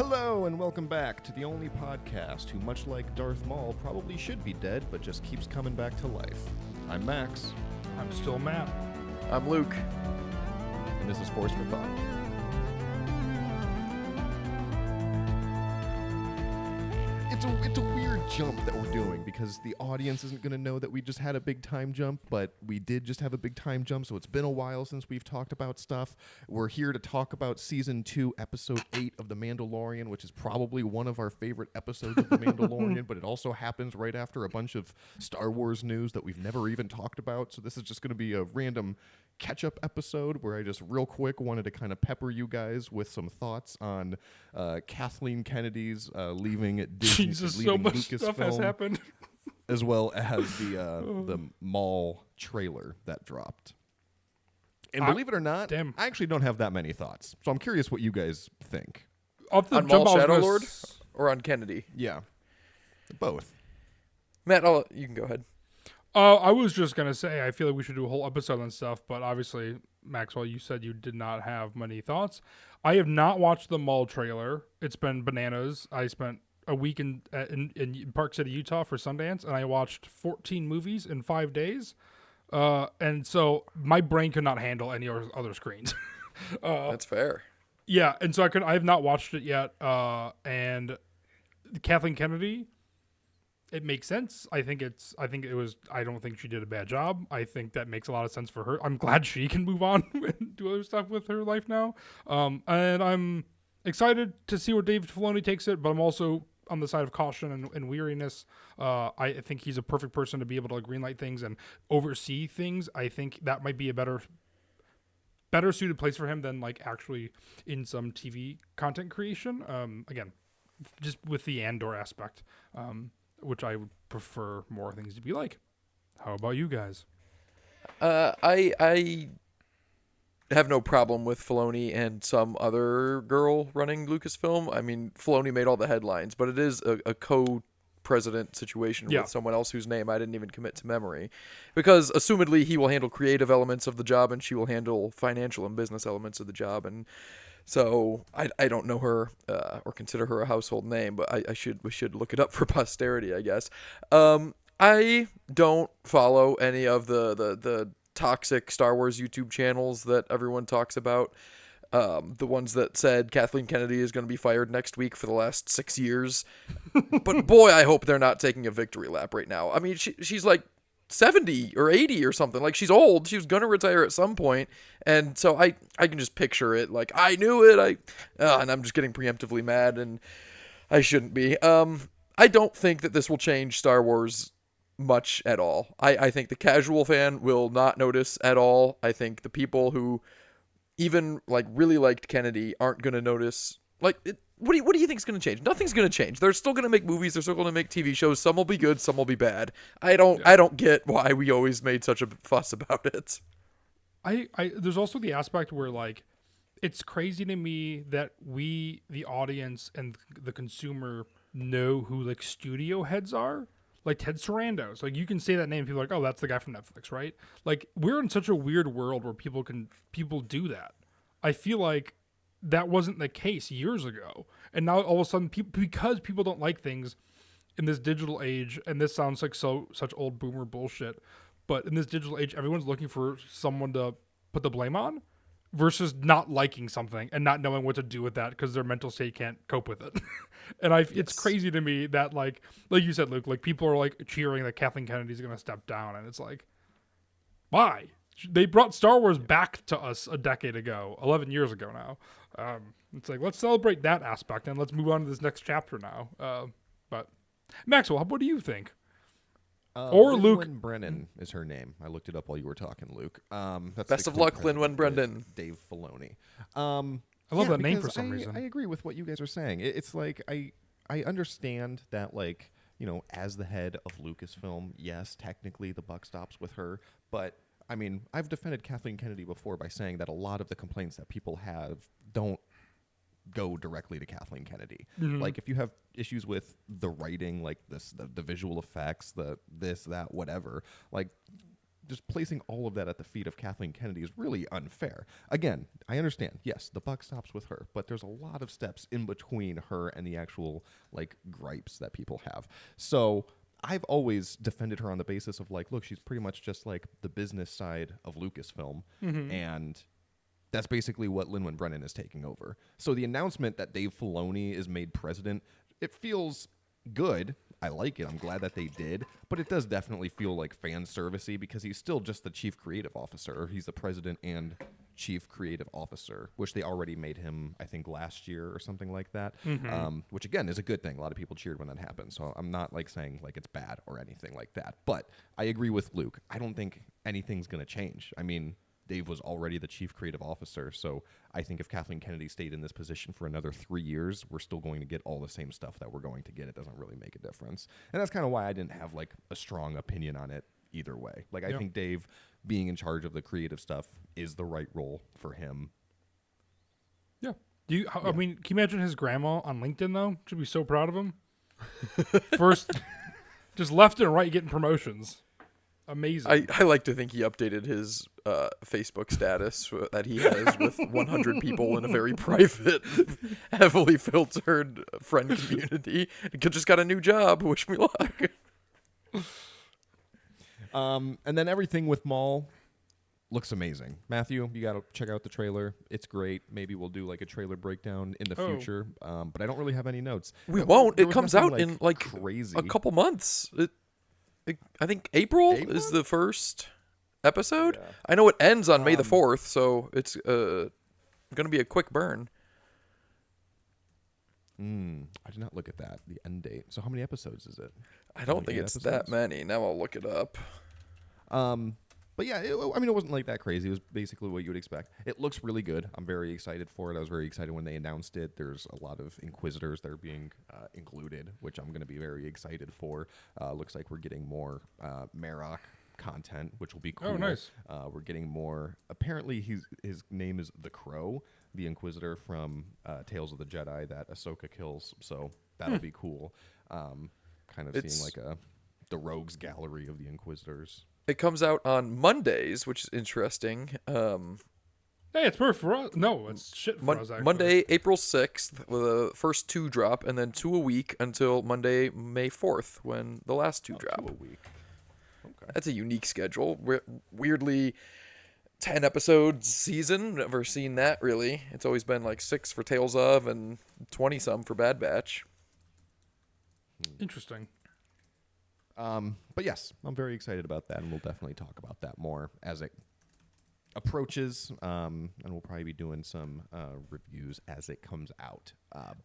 Hello and welcome back to the only podcast who, much like Darth Maul, probably should be dead but just keeps coming back to life. I'm Max. I'm still Matt. I'm Luke. And this is ForceForThought. It's a weird jump that we're doing because the audience isn't going to know that we just had a big time jump, but we did just have a big time jump, so it's been a while since we've talked about stuff. We're here to talk about Season 2, Episode 8 of The Mandalorian, which is probably one of our favorite episodes of The Mandalorian, but it also happens right after a bunch of Star Wars news that we've never even talked about, so this is just going to be a random catch-up episode where I just real quick wanted to kind of pepper you guys with some thoughts on Kathleen Kennedy's leaving Disney. Jesus, so much stuff has happened. As well as the Maul trailer that dropped. And believe it or not, I actually don't have that many thoughts. So I'm curious what you guys think. On Maul Shadow Lord or on Kennedy? Yeah. Both. Matt, you can go ahead. I was just going to say, I feel like we should do a whole episode on stuff, but obviously, Maxwell, you said you did not have many thoughts. I have not watched the Maul trailer. It's been bananas. I spent a week in Park City, Utah for Sundance, and I watched 14 movies in 5 days. And so my brain could not handle any other screens. That's fair. Yeah, and so I have not watched it yet. And Kathleen Kennedy, it makes sense. I don't think she did a bad job. I think that makes a lot of sense for her. I'm glad she can move on and do other stuff with her life now. And I'm excited to see where Dave Filoni takes it, but I'm also on the side of caution and weariness. I think he's a perfect person to be able to greenlight things and oversee things. I think that might be a better suited place for him than like actually in some TV content creation. Again, just with the Andor aspect, which I would prefer more things to be like. How about you guys? I have no problem with Filoni and some other girl running Lucasfilm. I mean, Filoni made all the headlines, but it is a co-president situation with someone else whose name I didn't even commit to memory. Because, assumedly, he will handle creative elements of the job and she will handle financial and business elements of the job. And so I don't know her or consider her a household name, but we should look it up for posterity, I guess. I don't follow any of the toxic Star Wars YouTube channels that everyone talks about. The ones that said Kathleen Kennedy is going to be fired next week for the last 6 years. But boy, I hope they're not taking a victory lap right now. I mean, she's like 70 or 80 or something. Like, she's old. She was going to retire at some point. And so I can just picture it. Like, I knew it. And I'm just getting preemptively mad, and I shouldn't be. I don't think that this will change Star Wars much at all. I think the casual fan will not notice at all. I think the people who even like really liked Kennedy aren't going to notice. Like, what do you think is going to change? Nothing's going to change. They're still going to make movies. They're still going to make TV shows. Some will be good. Some will be bad. I don't get why we always made such a fuss about it. There's also the aspect where, like, it's crazy to me that we, the audience and the consumer, know who like studio heads are. Like Ted Sarandos. Like, you can say that name and people are like, oh, that's the guy from Netflix, right? Like, we're in such a weird world where people do that. I feel like that wasn't the case years ago. And now all of a sudden, because people don't like things in this digital age, and this sounds like such old boomer bullshit, but in this digital age, everyone's looking for someone to put the blame on versus not liking something and not knowing what to do with that because their mental state can't cope with it. And it's crazy to me that like you said, Luke, like people are like cheering that Kathleen Kennedy's going to step down. And it's like, why? They brought Star Wars back to us a decade ago, 11 years ago now. It's like, let's celebrate that aspect and let's move on to this next chapter now. But Maxwell, what do you think? Or Luke. Lynn Brennan is her name. I looked it up while you were talking, Luke. That's Best of luck, Lynn Brennan. Dave Filoni. I love that name for some reason. I agree with what you guys are saying. It's like I understand that, like, you know, as the head of Lucasfilm, yes, technically the buck stops with her. But, I mean, I've defended Kathleen Kennedy before by saying that a lot of the complaints that people have don't go directly to Kathleen Kennedy. Mm-hmm. Like, if you have issues with the writing, like the visual effects, this, that, whatever, like, just placing all of that at the feet of Kathleen Kennedy is really unfair. Again, I understand. Yes, the buck stops with her, but there's a lot of steps in between her and the actual like gripes that people have. So I've always defended her on the basis of like, look, she's pretty much just like the business side of Lucasfilm, and that's basically what Lin-Manuel Brennan is taking over. So the announcement that Dave Filoni is made president, it feels good. I like it. I'm glad that they did, but it does definitely feel like fan servicey because he's still just the chief creative officer. Or he's the president and chief creative officer, which they already made him, I think, last year or something like that. Which again is a good thing. A lot of people cheered when that happened. So I'm not like saying like it's bad or anything like that. But I agree with Luke. I don't think anything's going to change. I mean, Dave was already the chief creative officer, so I think if Kathleen Kennedy stayed in this position for another 3 years, we're still going to get all the same stuff that we're going to get. It doesn't really make a difference. And that's kind of why I didn't have like a strong opinion on it either way. Like I think Dave being in charge of the creative stuff is the right role for him. Yeah. I mean, can you imagine his grandma on LinkedIn though? Should be so proud of him. First, just left and right getting promotions. Amazing. I like to think he updated his Facebook status that he has with 100 people in a very private, heavily filtered friend community. Just got a new job. Wish me luck. And then everything with Maul looks amazing. Matthew, you got to check out the trailer. It's great. Maybe we'll do like a trailer breakdown in the future. But I don't really have any notes. We won't. It comes out like in like crazy. a couple months. I think April is the first episode. Yeah. I know it ends on May the 4th, so it's going to be a quick burn. I did not look at that, the end date. So how many episodes is it? I don't think it's that many. Now I'll look it up. But yeah, it wasn't like that crazy. It was basically what you would expect. It looks really good. I'm very excited for it. I was very excited when they announced it. There's a lot of Inquisitors that are being included, which I'm going to be very excited for. Looks like we're getting more Marok content, which will be cool. Oh, nice. We're getting more. Apparently, his name is the Crow, the Inquisitor from Tales of the Jedi that Ahsoka kills. So that'll be cool. Kind of seeing like the rogues gallery of the Inquisitors. It comes out on Mondays, which is interesting. Hey, it's perfect for us. No, it's shit for us, actually. Monday, April 6th, with the first 2 drop, and then 2 a week until Monday, May 4th, when the last 2 drop. 2 a week. Okay. That's a unique schedule. Weirdly, 10 episodes season. Never seen that, really. It's always been like 6 for Tales of and 20-some for Bad Batch. Interesting. But yes, I'm very excited about that, and we'll definitely talk about that more as it approaches, and we'll probably be doing some reviews as it comes out.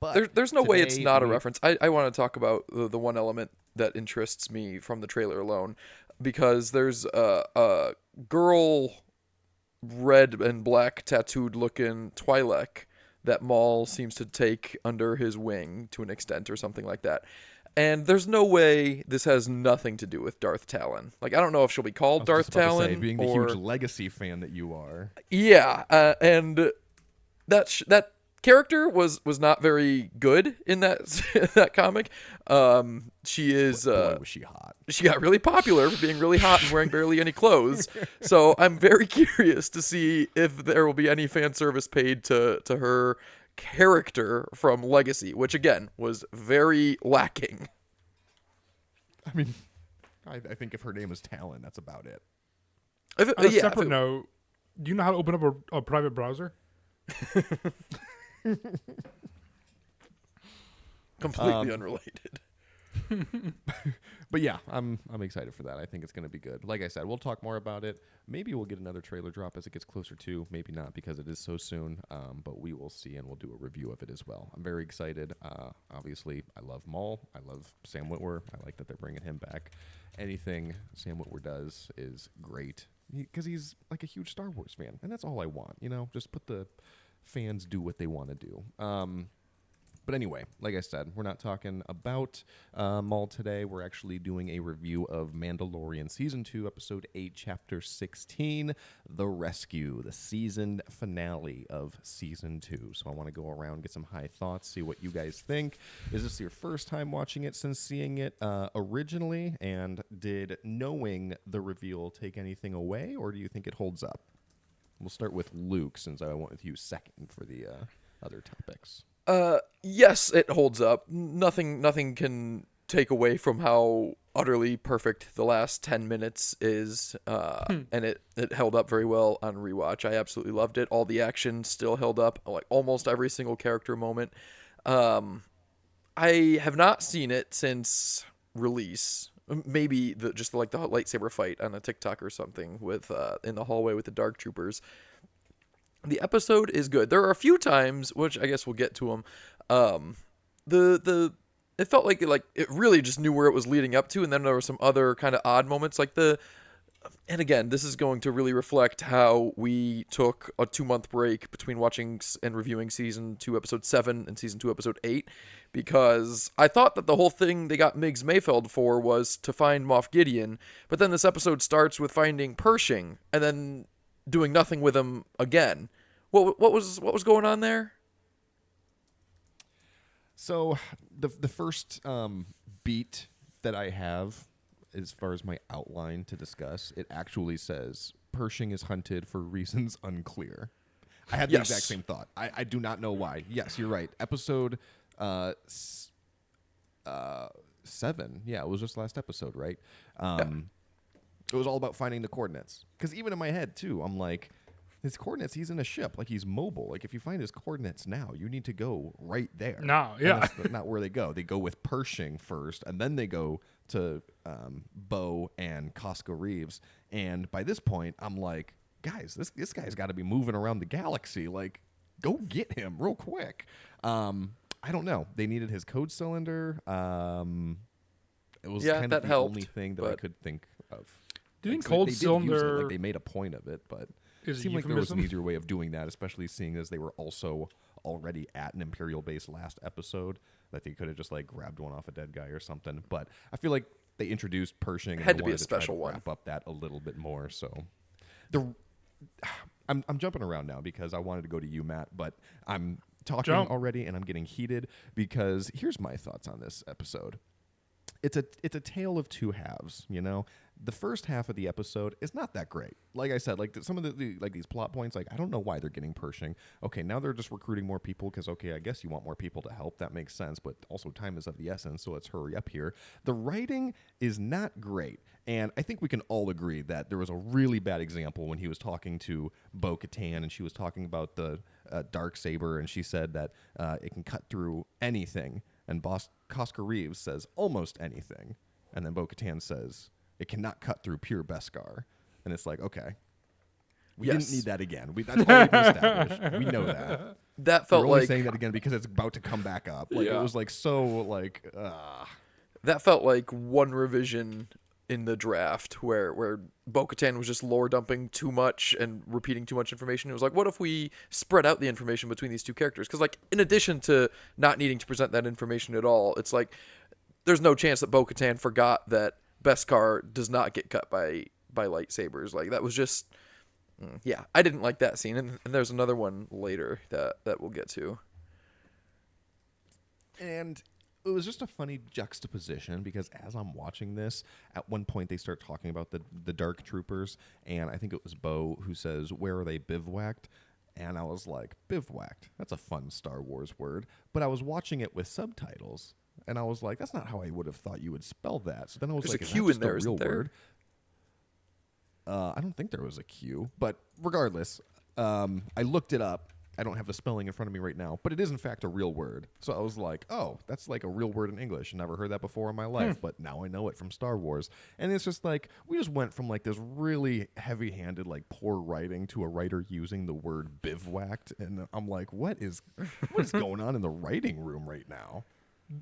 But there's no way it's not a reference. I want to talk about the one element that interests me from the trailer alone, because there's a girl, red and black tattooed looking Twi'lek that Maul seems to take under his wing to an extent or something like that. And there's no way this has nothing to do with Darth Talon. Like, I don't know if she'll be called Darth Talon, being the huge Legacy fan that you are. Yeah, and that character was not very good in that comic. She is. Boy, was she hot? She got really popular for being really hot and wearing barely any clothes. So I'm very curious to see if there will be any fan service paid to her character from Legacy, which again was very lacking. I mean, I think if her name is Talon, that's about it. On a separate note, do you know how to open up a private browser? Completely unrelated. But yeah, I'm excited for that. I think it's going to be good. Like I said, we'll talk more about it. Maybe we'll get another trailer drop as it gets closer to. Maybe not because it is so soon. But we will see, and we'll do a review of it as well. I'm very excited. Obviously, I love Maul. I love Sam Witwer. I like that they're bringing him back. Anything Sam Witwer does is great because he's like a huge Star Wars fan, and that's all I want. You know, just put the fans do what they want to do. But But anyway, like I said, we're not talking about Maul today. We're actually doing a review of Mandalorian Season 2, Episode 8, Chapter 16, The Rescue, the season finale of Season 2. So I want to go around, get some high thoughts, see what you guys think. Is this your first time watching it since seeing it originally? And did knowing the reveal take anything away, or do you think it holds up? We'll start with Luke, since I went with you second for the other topics. Yes, it holds up. Nothing can take away from how utterly perfect the last 10 minutes is. And it held up very well on rewatch. I absolutely loved it. All the action still held up, like almost every single character moment. I have not seen it since release. Maybe just like the lightsaber fight on a TikTok or something with in the hallway with the Dark Troopers. The episode is good. There are a few times, which I guess we'll get to them. It felt like it really just knew where it was leading up to, and then there were some other kind of odd moments, like and again, this is going to really reflect how we took a 2-month break between watching and reviewing Season 2, Episode 7 and Season 2, Episode 8, because I thought that the whole thing they got Miggs Mayfeld for was to find Moff Gideon, but then this episode starts with finding Pershing, and then doing nothing with him again. What was going on there? So the first beat that I have, as far as my outline to discuss, it actually says Pershing is hunted for reasons unclear. I had the exact same thought. I do not know why. Yes, you're right. Episode 7. Yeah, it was just last episode, right? It was all about finding the coordinates. Because even in my head, too, I'm like, his coordinates, he's in a ship. Like, he's mobile. Like, if you find his coordinates now, you need to go right there. No, yeah. And that's not where they go. They go with Pershing first, and then they go to Bo and Costco Reeves. And by this point, I'm like, guys, this guy's got to be moving around the galaxy. Like, go get him real quick. I don't know. They needed his code cylinder. It was kind of the only thing that I could think of. Do you think cold cylinder? Like, they made a point of it, but it seemed like there was an easier way of doing that, especially seeing as they were also already at an Imperial base last episode, that they could have just like grabbed one off a dead guy or something. But I feel like they introduced Pershing and had to wanted be a special to wrap up that a little bit more. So I'm jumping around now because I wanted to go to you, Matt, but I'm talking already and I'm getting heated because here's my thoughts on this episode. It's a tale of two halves, you know. The first half of the episode is not that great. Like I said, like some of the like these plot points, like I don't know why they're getting Pershing. Okay, now they're just recruiting more people because okay, I guess you want more people to help. That makes sense, but also time is of the essence, so let's hurry up here. The writing is not great, and I think we can all agree that there was a really bad example when he was talking to Bo-Katan and she was talking about the dark saber, and she said that it can cut through anything. And Boss Costco Reeves says almost anything. And then Bo-Katan says it cannot cut through pure Beskar. And it's like, okay. We didn't need that again. That's already been established. We know that. That felt only like saying that again because it's about to come back up. Like it was like so like that felt like one revision in the draft where Bo-Katan was just lore dumping too much and repeating too much information. It was like, what if we spread out the information between these two characters? Because like in addition to not needing to present that information at all, it's like there's no chance that Bo-Katan forgot that Beskar does not get cut by lightsabers. Like that was just I didn't like that scene, and there's another one later that we'll get to. And it was just a funny juxtaposition because as I'm watching this, at one point they start talking about the Dark Troopers, and I think it was Bo who says, "Where are they bivouacked?" And I was like, "Bivouacked? That's a fun Star Wars word." But I was watching it with subtitles, and I was like, "That's not how I would have thought you would spell that." So then I was There's like, a "Is Q that just in there, a real isn't there? word?" I don't think there was a Q, but regardless, I looked it up. I don't have the spelling in front of me right now, but it is in fact a real word. So I was like, oh, that's like a real word in English. Never heard that before in my life, but now I know it from Star Wars. And it's just like, we just went from like this really heavy-handed, like poor writing to a writer using the word bivouacked. And I'm like, what is going on in the writing room right now?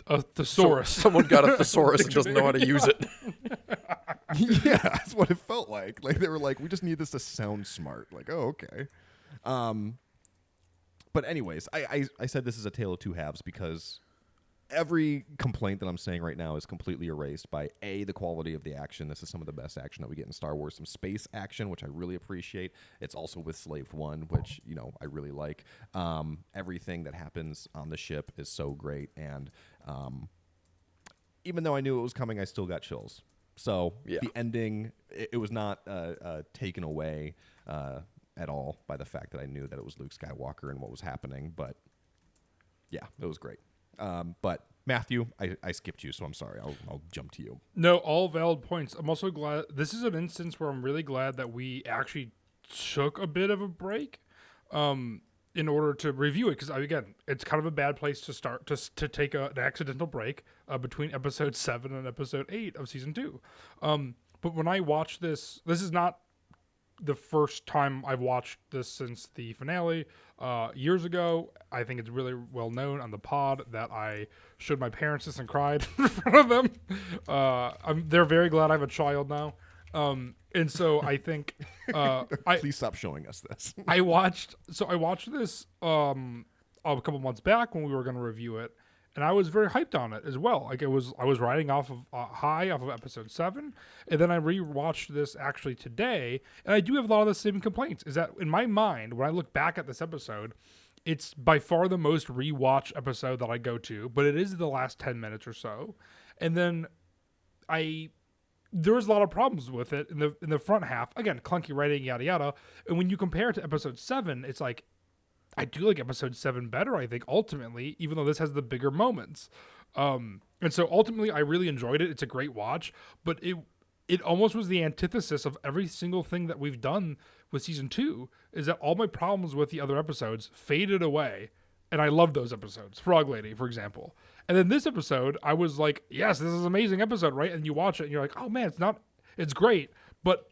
A thesaurus. Someone got a thesaurus and doesn't know how to use it. Yeah, that's what it felt like. Like they were like, we just need this to sound smart. Like, oh, okay. But anyways, I said this is a tale of two halves because every complaint that I'm saying right now is completely erased by the quality of the action. This is some of the best action that we get in Star Wars. Some space action, which I really appreciate. It's also with Slave One, which I really like. Everything that happens on the ship is so great, and even though I knew it was coming, I still got chills. So the ending, it was not taken away at all by the fact that I knew that it was Luke Skywalker and what was happening. But yeah, it was great. But Matthew, I skipped you, so I'm sorry. I'll jump to you. No, all valid points. I'm also glad. This is an instance where I'm really glad that we actually took a bit of a break in order to review it. Because, again, it's kind of a bad place to start to take an accidental break between episode 7 and episode 8 of season 2. But when I watched this is not the first time I've watched this since the finale. Years ago, I think it's really well known on the pod that I showed my parents this and cried in front of them. They're very glad I have a child now. And so I think Please stop showing us this. I watched this a couple months back when we were going to review it, and I was very hyped on it as well. Like I was riding off of high off of episode 7, and then I rewatched this actually today, and I do have a lot of the same complaints. Is that in my mind when I look back at this episode, it's by far the most rewatch episode that I go to, but it is the last 10 minutes or so, and then there was a lot of problems with it in the front half. Again, clunky writing, yada yada. And when you compare it to episode 7, it's like I do like episode 7 better, I think, ultimately, even though this has the bigger moments. And so ultimately, I really enjoyed it. It's a great watch, but it almost was the antithesis of every single thing that we've done with season 2, is that all my problems with the other episodes faded away. And I love those episodes. Frog Lady, for example. And then this episode, I was like, yes, this is an amazing episode, right? And you watch it and you're like, oh man, it's great. But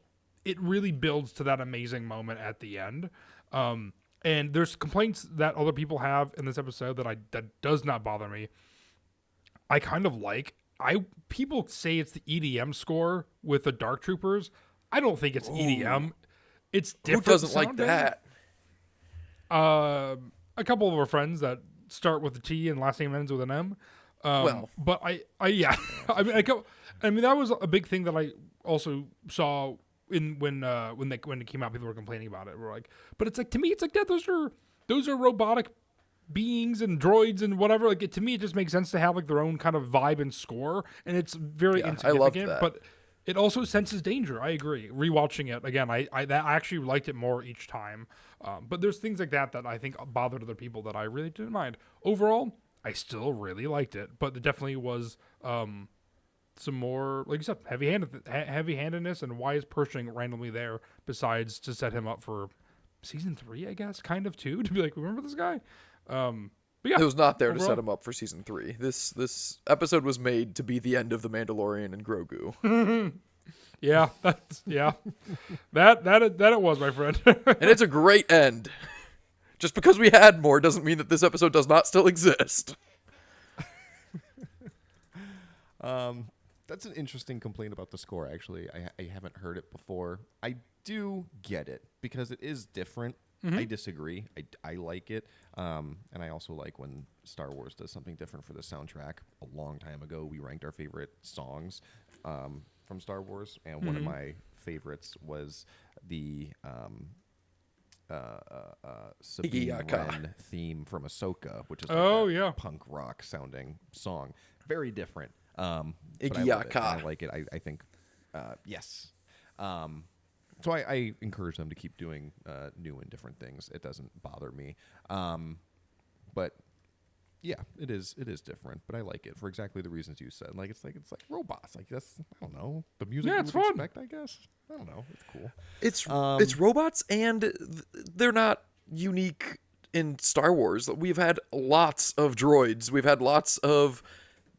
it really builds to that amazing moment at the end. And there's complaints that other people have in this episode that does not bother me. I kind of like. People say it's the EDM score with the Dark Troopers. I don't think it's EDM. It's different. Who doesn't sounding. like that? A couple of our friends that start with a T and last name ends with an M. But yeah. I mean, that was a big thing that I also saw when it came out. People were complaining about it. We're like, but it's like, to me, it's like that. Those are robotic beings and droids and whatever. Like, to me, it just makes sense to have like their own kind of vibe and score, and it's very insignificant. I love that. But it also senses danger. I agree. Rewatching it again, I actually liked it more each time. But there's things like that I think bothered other people that I really didn't mind. Overall, I still really liked it, but there definitely was some more, like you said, heavy-handedness, and why is Pershing randomly there besides to set him up for season 3, I guess, kind of, too, to be like, remember this guy? But yeah, it was not there to set him up for season 3. This episode was made to be the end of the Mandalorian and Grogu. Yeah, that it was, my friend. And it's a great end. Just because we had more doesn't mean that this episode does not still exist. That's an interesting complaint about the score, actually. I haven't heard it before. I do get it, because it is different. I disagree. I like it. And I also like when Star Wars does something different for the soundtrack. A long time ago, we ranked our favorite songs from Star Wars, and one of my favorites was the Sabine Wren theme from Ahsoka, which is like punk rock sounding song. Very different. But I love it. I like it. I think yes. So I encourage them to keep doing new and different things. It doesn't bother me. But yeah, it is different, but I like it for exactly the reasons you said. Like it's like robots. Like that's, I don't know, the music you would expect, I guess. I don't know. It's cool. It's robots, and they're not unique in Star Wars. We've had lots of droids. We've had lots of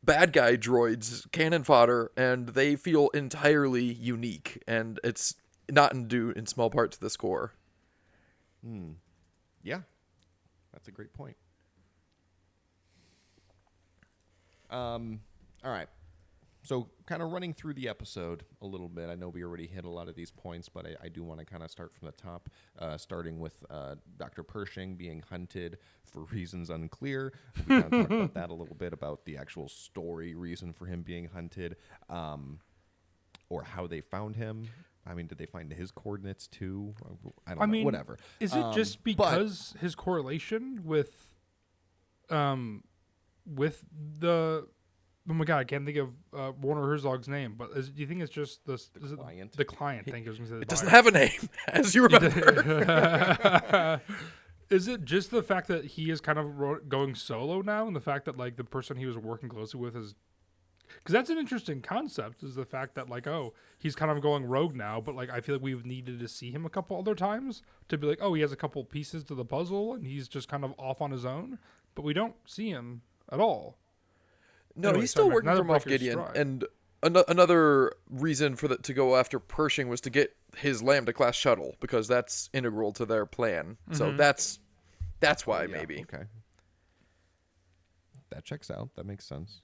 bad guy droids, cannon fodder, and they feel entirely unique, and it's not due in small part to the score. Yeah, that's a great point. All right. So kind of running through the episode a little bit. I know we already hit a lot of these points, but I do want to kind of start from the top, starting with Dr. Pershing being hunted for reasons unclear. We kind of talked about that a little bit, about the actual story reason for him being hunted, or how they found him. I mean, did they find his coordinates too? I don't know. Whatever. Is it just because his correlation with the... Oh my god, I can't think of Warner Herzog's name, but do you think it's just the client? The client. Thank you. It doesn't have a name, as you remember. Is it just the fact that he is kind of going solo now, and the fact that like the person he was working closely with is... Because that's an interesting concept, is the fact that like, oh, he's kind of going rogue now, but like I feel like we've needed to see him a couple other times to be like, oh, he has a couple pieces to the puzzle and he's just kind of off on his own, but we don't see him at all. No, Anyway, he's still sorry, working another for Moff breaker's Gideon, stride. and another reason for to go after Pershing was to get his Lambda class shuttle, because that's integral to their plan. So that's why maybe. Okay. That checks out. That makes sense.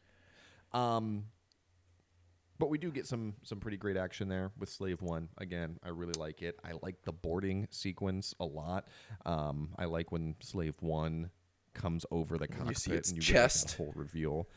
But we do get some pretty great action there with Slave One. Again, I really like it. I like the boarding sequence a lot. I like when Slave One comes over the cockpit see its and you chest. get like, that whole reveal.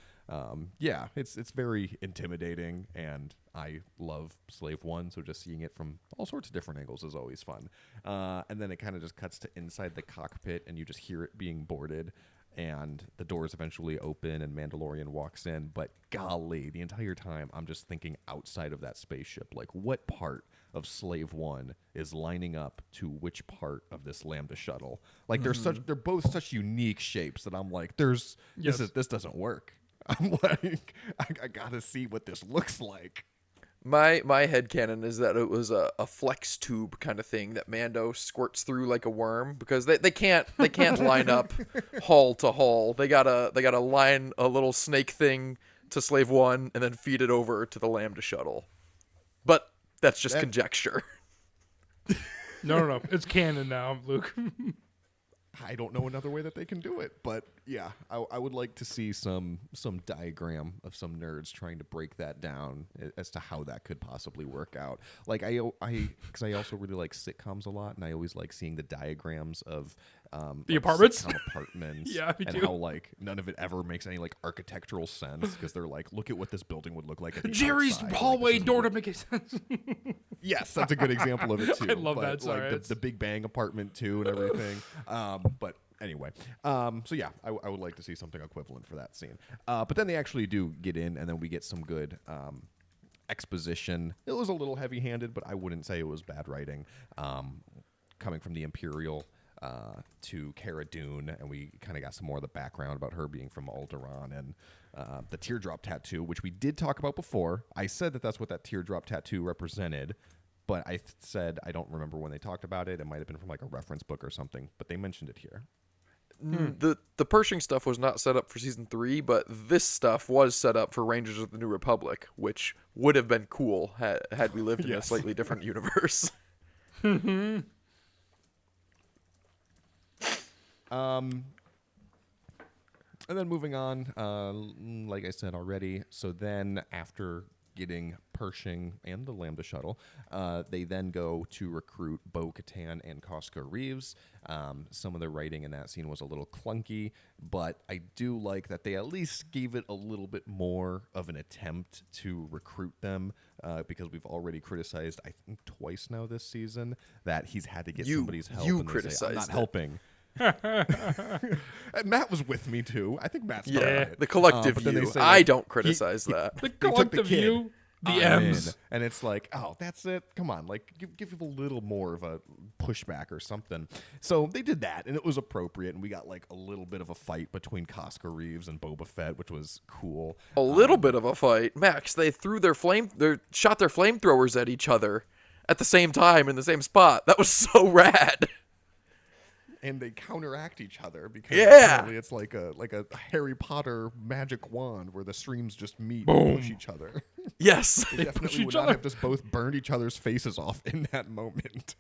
Yeah, it's very intimidating, and I love Slave One, so just seeing it from all sorts of different angles is always fun. And then it kind of just cuts to inside the cockpit, and you just hear it being boarded, and the doors eventually open, and Mandalorian walks in. But golly, the entire time, I'm just thinking outside of that spaceship, like what part of Slave One is lining up to which part of this Lambda shuttle? Like they're both such unique shapes that I'm like, this doesn't work. I'm like, I gotta see what this looks like. My headcanon is that it was a flex tube kind of thing that Mando squirts through like a worm, because they can't line up hull to hull. They gotta line a little snake thing to Slave One and then feed it over to the Lambda shuttle. But that's just conjecture. No. It's canon now, Luke. I don't know another way that they can do it, but yeah, I would like to see some diagram of some nerds trying to break that down as to how that could possibly work out. Like because I also really like sitcoms a lot, and I always like seeing the diagrams of The apartments? sitcom apartments, Yeah, me and too. how like none of it ever makes any like architectural sense, because they're like, look at what this building would look like at the Jerry's outside. Like, hallway this is door what- to make it sense. Yes, that's a good example of it too. I love But, that, sorry, like it's- the Big Bang apartment too, and everything. But anyway, so yeah, I would like to see something equivalent for that scene. But then they actually do get in, and then we get some good exposition. It was a little heavy-handed, but I wouldn't say it was bad writing. Coming from the Imperial to Cara Dune, and we kind of got some more of the background about her being from Alderaan, and the teardrop tattoo, which we did talk about before. I said that that's what that teardrop tattoo represented, but I said I don't remember when they talked about it. It might have been from like a reference book or something, but they mentioned it here. The Pershing stuff was not set up for season 3, but this stuff was set up for Rangers of the New Republic, which would have been cool had we lived in a Yes. slightly different universe. And then moving on, like I said already, so then after getting Pershing and the Lambda shuttle, they then go to recruit Bo-Katan and Cosca Reeves. Some of the writing in that scene was a little clunky, but I do like that they at least gave it a little bit more of an attempt to recruit them, because we've already criticized, I think twice now this season, that he's had to get somebody's help. You and they say, I'm criticized not it. helping. And Matt was with me too. I think Matt's Yeah, done it. the collective but then they view. say, I like, don't criticize that. The took the collective kid. view, the I'm M's. in. And it's like, oh, that's it. Come on, like give a little more of a pushback or something. So they did that, and it was appropriate. And we got like a little bit of a fight between Cosca Reeves and Boba Fett, which was cool. A little bit of a fight. Max, they shot their flamethrowers at each other at the same time in the same spot. That was so rad. And they counteract each other because Yeah. apparently it's like a Harry Potter magic wand where the streams just meet and push each other. Yes. They definitely would each not other. have just both burned each other's faces off in that moment.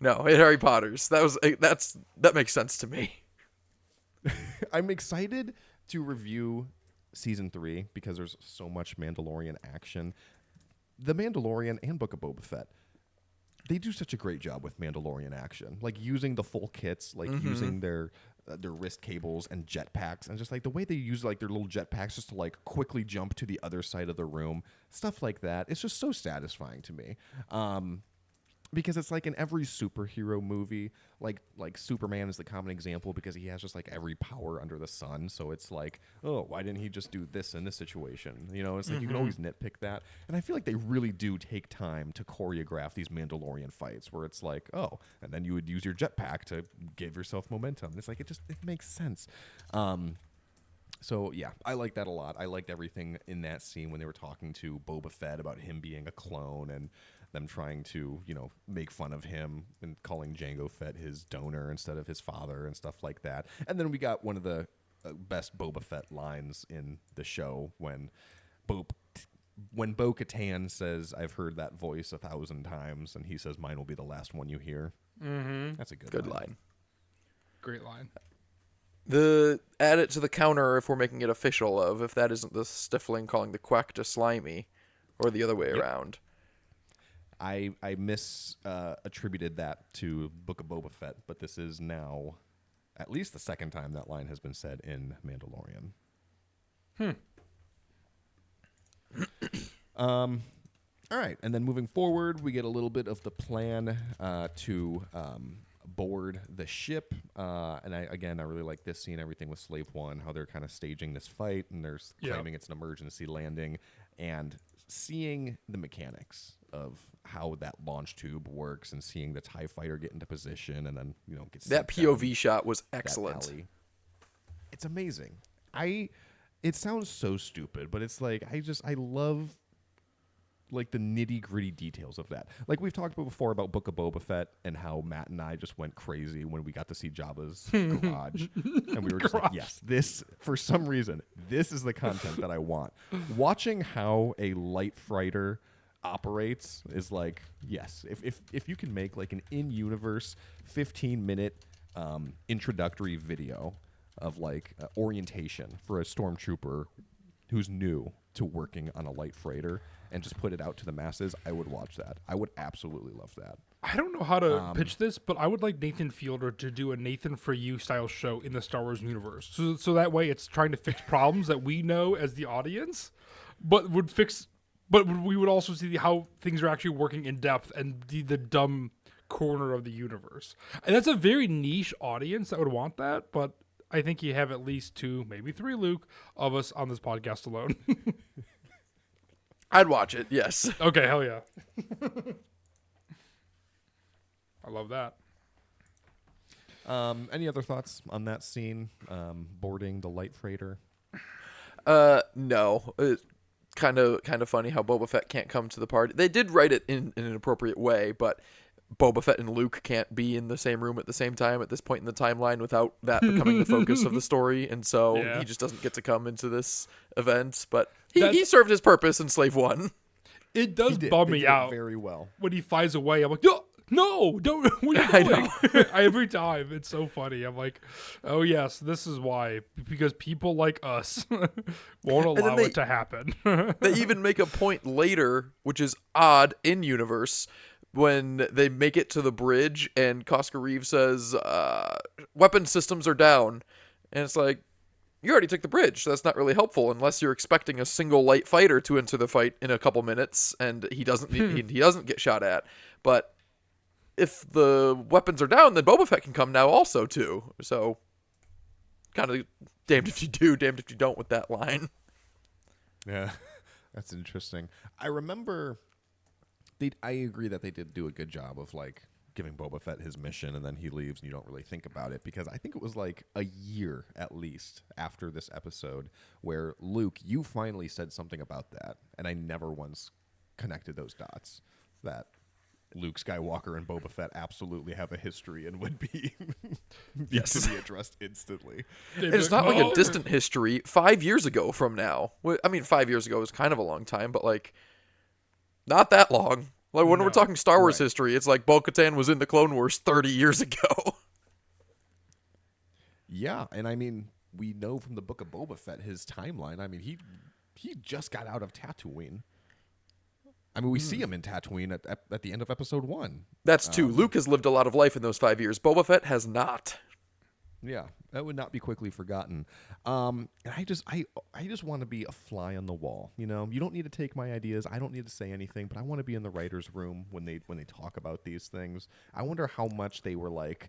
No, in Harry Potter's. That makes sense to me. I'm excited to review season 3 because there's so much Mandalorian action. The Mandalorian and Book of Boba Fett, they do such a great job with Mandalorian action, like using the full kits, like using their wrist cables and jetpacks, and just like the way they use like their little jetpacks just to like quickly jump to the other side of the room, stuff like that. It's just so satisfying to me. Because it's like in every superhero movie, like Superman is the common example because he has just like every power under the sun. So it's like, oh, why didn't he just do this in this situation? You know, it's like you can always nitpick that. And I feel like they really do take time to choreograph these Mandalorian fights where it's like, oh, and then you would use your jetpack to give yourself momentum. It's like, it makes sense. So, yeah, I like that a lot. I liked everything in that scene when they were talking to Boba Fett about him being a clone and them trying to, you know, make fun of him and calling Jango Fett his donor instead of his father and stuff like that. And then we got one of the best Boba Fett lines in the show when Bo-Katan says, "I've heard that voice 1,000 times," and he says, "Mine will be the last one you hear." Mm-hmm. That's a good line. Great line. Add it to the counter if we're making it official of if that isn't the Stifling calling the Quack to Slimy, or the other way around. I attributed that to Book of Boba Fett, but this is now at least the second time that line has been said in Mandalorian. All right, and then moving forward, we get a little bit of the plan to board the ship. And I really like this scene, everything with Slave One, how they're kind of staging this fight, and they're claiming it's an emergency landing, and seeing the mechanics of how that launch tube works and seeing the TIE fighter get into position and then, you know, get that POV shot was excellent. It's amazing. It sounds so stupid, but it's like I love like the nitty-gritty details of that. Like we've talked before about Book of Boba Fett and how Matt and I just went crazy when we got to see Jabba's garage. And we were just like, yes, this, for some reason, this is the content that I want. Watching how a light freighter operates is like, yes, if you can make like an in-universe 15-minute introductory video of like orientation for a stormtrooper who's new to working on a light freighter and just put it out to the masses, I would watch that. I would absolutely love that. I don't know how to pitch this, but I would like Nathan Fielder to do a Nathan For You style show in the Star Wars universe. So that way it's trying to fix problems that we know as the audience, but we would also see how things are actually working in depth and the dumb corner of the universe. And that's a very niche audience that would want that, but I think you have at least 2, maybe 3, Luke, of us on this podcast alone. I'd watch it, yes. Okay, hell yeah. I love that. Any other thoughts on that scene, boarding the light freighter? No. Kind of funny how Boba Fett can't come to the party. They did write it in an appropriate way, but Boba Fett and Luke can't be in the same room at the same time at this point in the timeline without that becoming the focus of the story, and so he just doesn't get to come into this event. But he served his purpose in Slave One. It does bum me out very well when he flies away. I'm like, no, don't. What are you doing? I know. Every time, it's so funny. I'm like, oh yes, this is why, because people like us won't allow it to happen. They even make a point later, which is odd in universe, when they make it to the bridge and Koska Reeves says, weapon systems are down. And it's like, you already took the bridge, so that's not really helpful unless you're expecting a single light fighter to enter the fight in a couple minutes, and he doesn't he doesn't get shot at. But if the weapons are down, then Boba Fett can come now also, too. So, kind of damned if you do, damned if you don't with that line. Yeah, that's interesting. I remember... I agree that they did do a good job of like giving Boba Fett his mission and then he leaves and you don't really think about it, because I think it was like a year at least after this episode where Luke, you finally said something about that, and I never once connected those dots that Luke Skywalker and Boba Fett absolutely have a history and would be need to be addressed instantly. It's not like a distant history. 5 years ago from now. I mean, 5 years ago is kind of a long time, but like not that long. Like when we're talking Star Wars history, it's like Bo-Katan was in the Clone Wars 30 years ago. Yeah, and I mean, we know from the Book of Boba Fett his timeline. I mean, he just got out of Tatooine. I mean, we see him in Tatooine at the end of episode 1. That's true. Luke has lived a lot of life in those 5 years. Boba Fett has not. Yeah, that would not be quickly forgotten. And I just want to be a fly on the wall. You know, you don't need to take my ideas. I don't need to say anything, but I want to be in the writers' room when they talk about these things. I wonder how much they were like,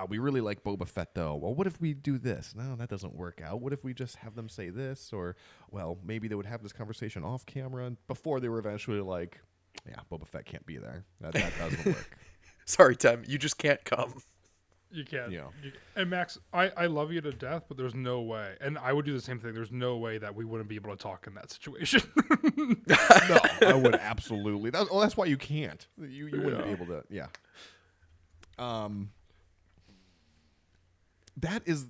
we really like Boba Fett though. Well, what if we do this? No, that doesn't work out. What if we just have them say this? Or, well, maybe they would have this conversation off camera before they were eventually like, yeah, Boba Fett can't be there. That doesn't work. Sorry, Tim. You just can't come. You can't. Yeah. And Max, I love you to death, but there's no way. And I would do the same thing. There's no way that we wouldn't be able to talk in that situation. No, I would absolutely. That's why you can't. You wouldn't be able to. Yeah. That is.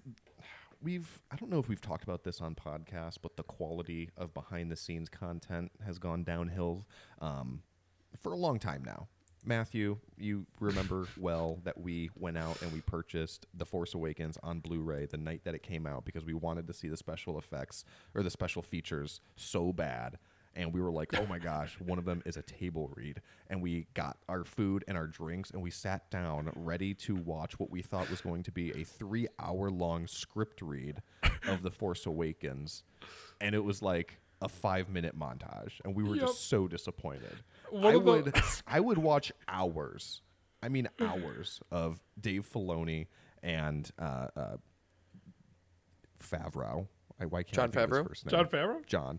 I don't know if we've talked about this on podcasts, but the quality of behind the scenes content has gone downhill for a long time now. Matthew, you remember well that we went out and we purchased The Force Awakens on Blu-ray the night that it came out because we wanted to see the special effects or the special features so bad. And we were like, oh my gosh, one of them is a table read. And we got our food and our drinks and we sat down ready to watch what we thought was going to be a 3-hour-long script read of The Force Awakens. And it was like a 5-minute montage. And we were just so disappointed. I would watch hours. I mean hours of Dave Filoni and Favreau. Why can't Jon I think of his Favreau? first name? Jon Favreau? John.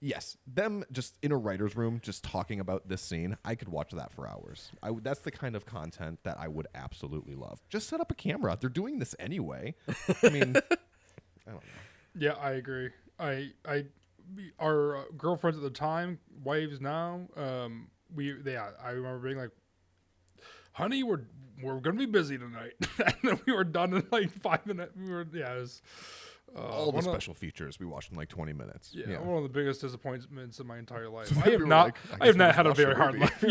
Yes, them just in a writer's room just talking about this scene. I could watch that for hours. That's the kind of content that I would absolutely love. Just set up a camera. They're doing this anyway. I mean, I don't know. Yeah, I agree. Our girlfriends at the time, wives now, I remember being like, honey, we're gonna be busy tonight. And then we were done in like 5 minutes. It was all the special features we watched in like 20 minutes. Yeah, one of the biggest disappointments in my entire life. So I have not had a very hard life.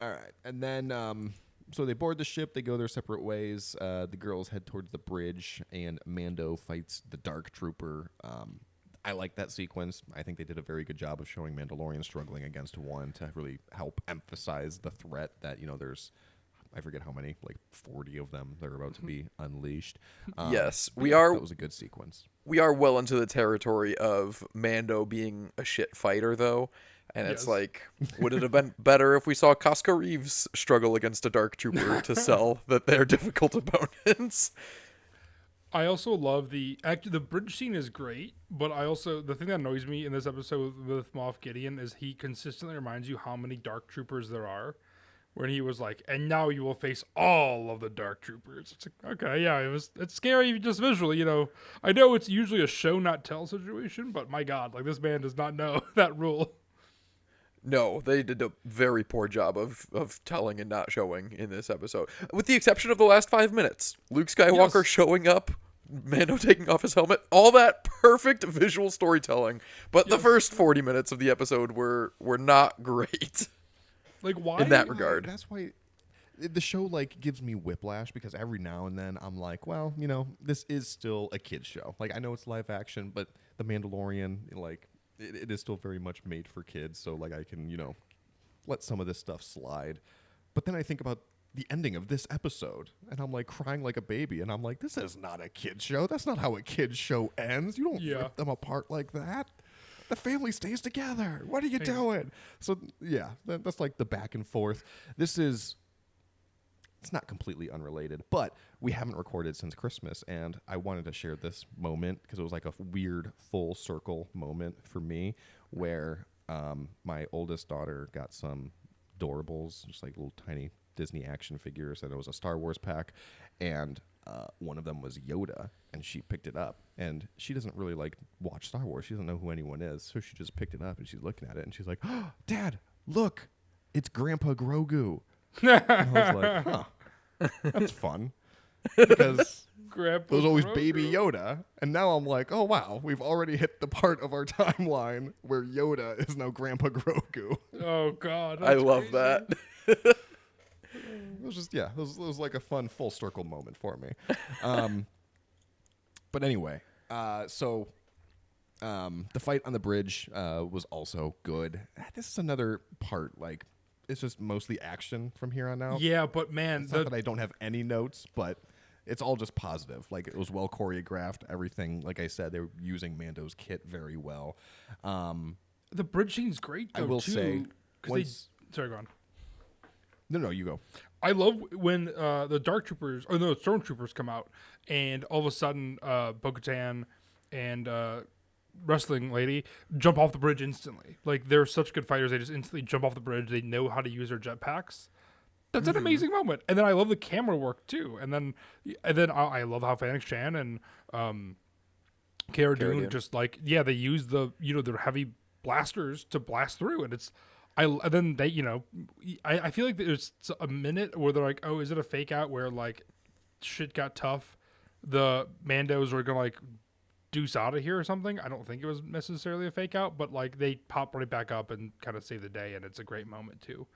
All right, and then so they board the ship. They go their separate ways. The girls head towards the bridge, and Mando fights the Dark Trooper. I like that sequence. I think they did a very good job of showing Mandalorian struggling against one to really help emphasize the threat that, there's, I forget how many, like 40 of them that are about to be unleashed. Yes, that was a good sequence. We are well into the territory of Mando being a shit fighter, though. And it's like, would it have been better if we saw Costco Reeves struggle against a Dark Trooper to sell that they're difficult opponents? I also love the bridge scene is great, but the thing that annoys me in this episode with Moff Gideon is he consistently reminds you how many Dark Troopers there are. When he was like, and now you will face all of the Dark Troopers. It's like, okay, yeah, it's scary just visually, I know it's usually a show not tell situation, but my God, like this man does not know that rule. No, they did a very poor job of telling and not showing in this episode. With the exception of the last 5 minutes. Luke Skywalker showing up, Mando taking off his helmet, all that perfect visual storytelling. But the first 40 minutes of the episode were not great. Like, why? In that regard. That's why the show, gives me whiplash, because every now and then I'm like, well, this is still a kid's show. Like, I know it's live action, but The Mandalorian, it is still very much made for kids, so I can, let some of this stuff slide. But then I think about the ending of this episode, and I'm crying like a baby, and I'm like, this is not a kid's show. That's not how a kid's show ends. You don't rip them apart like that. The family stays together. What are you doing? So yeah, that's the back and forth. It's not completely unrelated, but we haven't recorded since Christmas, and I wanted to share this moment because it was a weird full circle moment for me where my oldest daughter got some Doorables, just little tiny Disney action figures, and it was a Star Wars pack, and one of them was Yoda, and she picked it up, and she doesn't really watch Star Wars. She doesn't know who anyone is, so she just picked it up, and she's looking at it, and she's like, oh, Dad, look, it's Grandpa Grogu. And I was like, huh, that's fun. Because Grandpa there was always Grogu. Baby Yoda, and now I'm like, oh, wow, we've already hit the part of our timeline where Yoda is now Grandpa Grogu. Oh, God. I love crazy. that. was just it was like a fun full circle moment for me. But anyway, so the fight on the bridge was also good. This is another part, like, it's just mostly action from here on out. Yeah, but man, it's not that I don't have any notes, but it's all just positive. Like, it was well choreographed, everything. Like I said, they were using Mando's kit very well. The bridge scene's great, though, I will too, say, sorry, go on. No, you go. I love when the stormtroopers come out, and all of a sudden, Bo-Katan and wrestling lady jump off the bridge instantly. Like, they're such good fighters; they just instantly jump off the bridge. They know how to use their jetpacks. That's an amazing moment. And then I love the camera work too. And then I love how Fennec Shan and Cara Dune just like they use their heavy blasters to blast through, and then they I feel like there's a minute where they're like, oh, is it a fake out where like shit got tough? The Mandos were gonna like deuce out of here or something. I don't think it was necessarily a fake out, but like they pop right back up and kind of save the day, and it's a great moment too,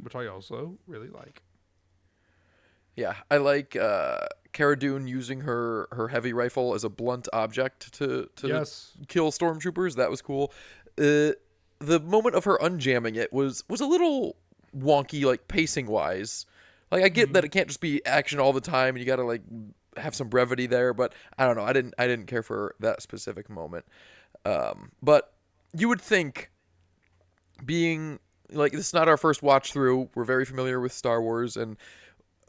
which I also really like. Yeah, I like Cara Dune using her heavy rifle as a blunt object to kill stormtroopers. That was cool. The moment of her unjamming it was a little wonky, like pacing wise. Like, I get that it can't just be action all the time, and you got to like have some brevity there, but I don't know. I didn't care for that specific moment. But you would think, being like, this is not our first watch through. We're very familiar with Star Wars, and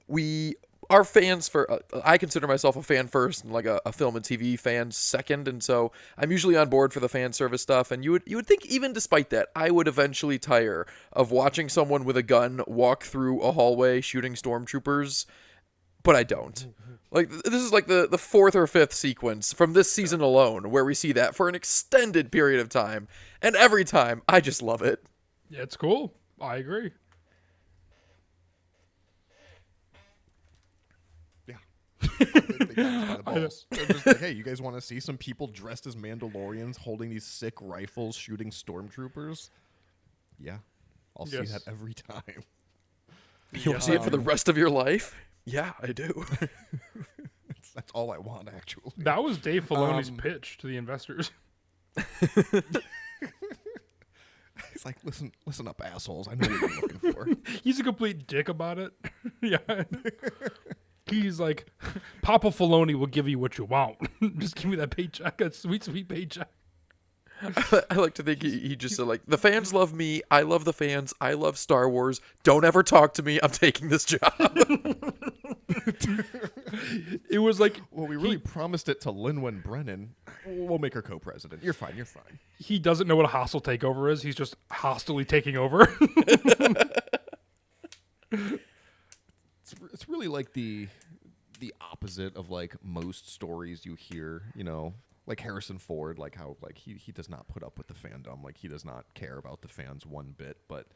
we are fans for. I consider myself a fan first, and like a film and TV fan second, and so I'm usually on board for the fan service stuff. And you would think, even despite that, I would eventually tire of watching someone with a gun walk through a hallway shooting stormtroopers. But I don't. Like, this is like the fourth or fifth sequence from this season alone where we see that for an extended period of time. And every time, I just love it. Yeah, it's cool. I agree. Yeah. They got us by the balls. They're just like, hey, you guys want to see some people dressed as Mandalorians holding these sick rifles shooting stormtroopers? Yeah. I'll see that every time. You want to see it for the rest of your life? Yeah, I do. That's all I want, actually. That was Dave Filoni's pitch to the investors. He's like, listen up, assholes. I know what you're looking for. He's a complete dick about it. Yeah. He's like, Papa Filoni will give you what you want. Just give me that paycheck, that sweet, sweet paycheck. I like to think he just said, like, the fans love me. I love the fans. I love Star Wars. Don't ever talk to me. I'm taking this job. It was like, well, we really promised it to Lin-Wen Brennan. We'll make her co-president. You're fine. He doesn't know what a hostile takeover is. He's just hostilely taking over. It's really like the opposite of like most stories you hear, like Harrison Ford, like how like he does not put up with the fandom, like he does not care about the fans one bit, but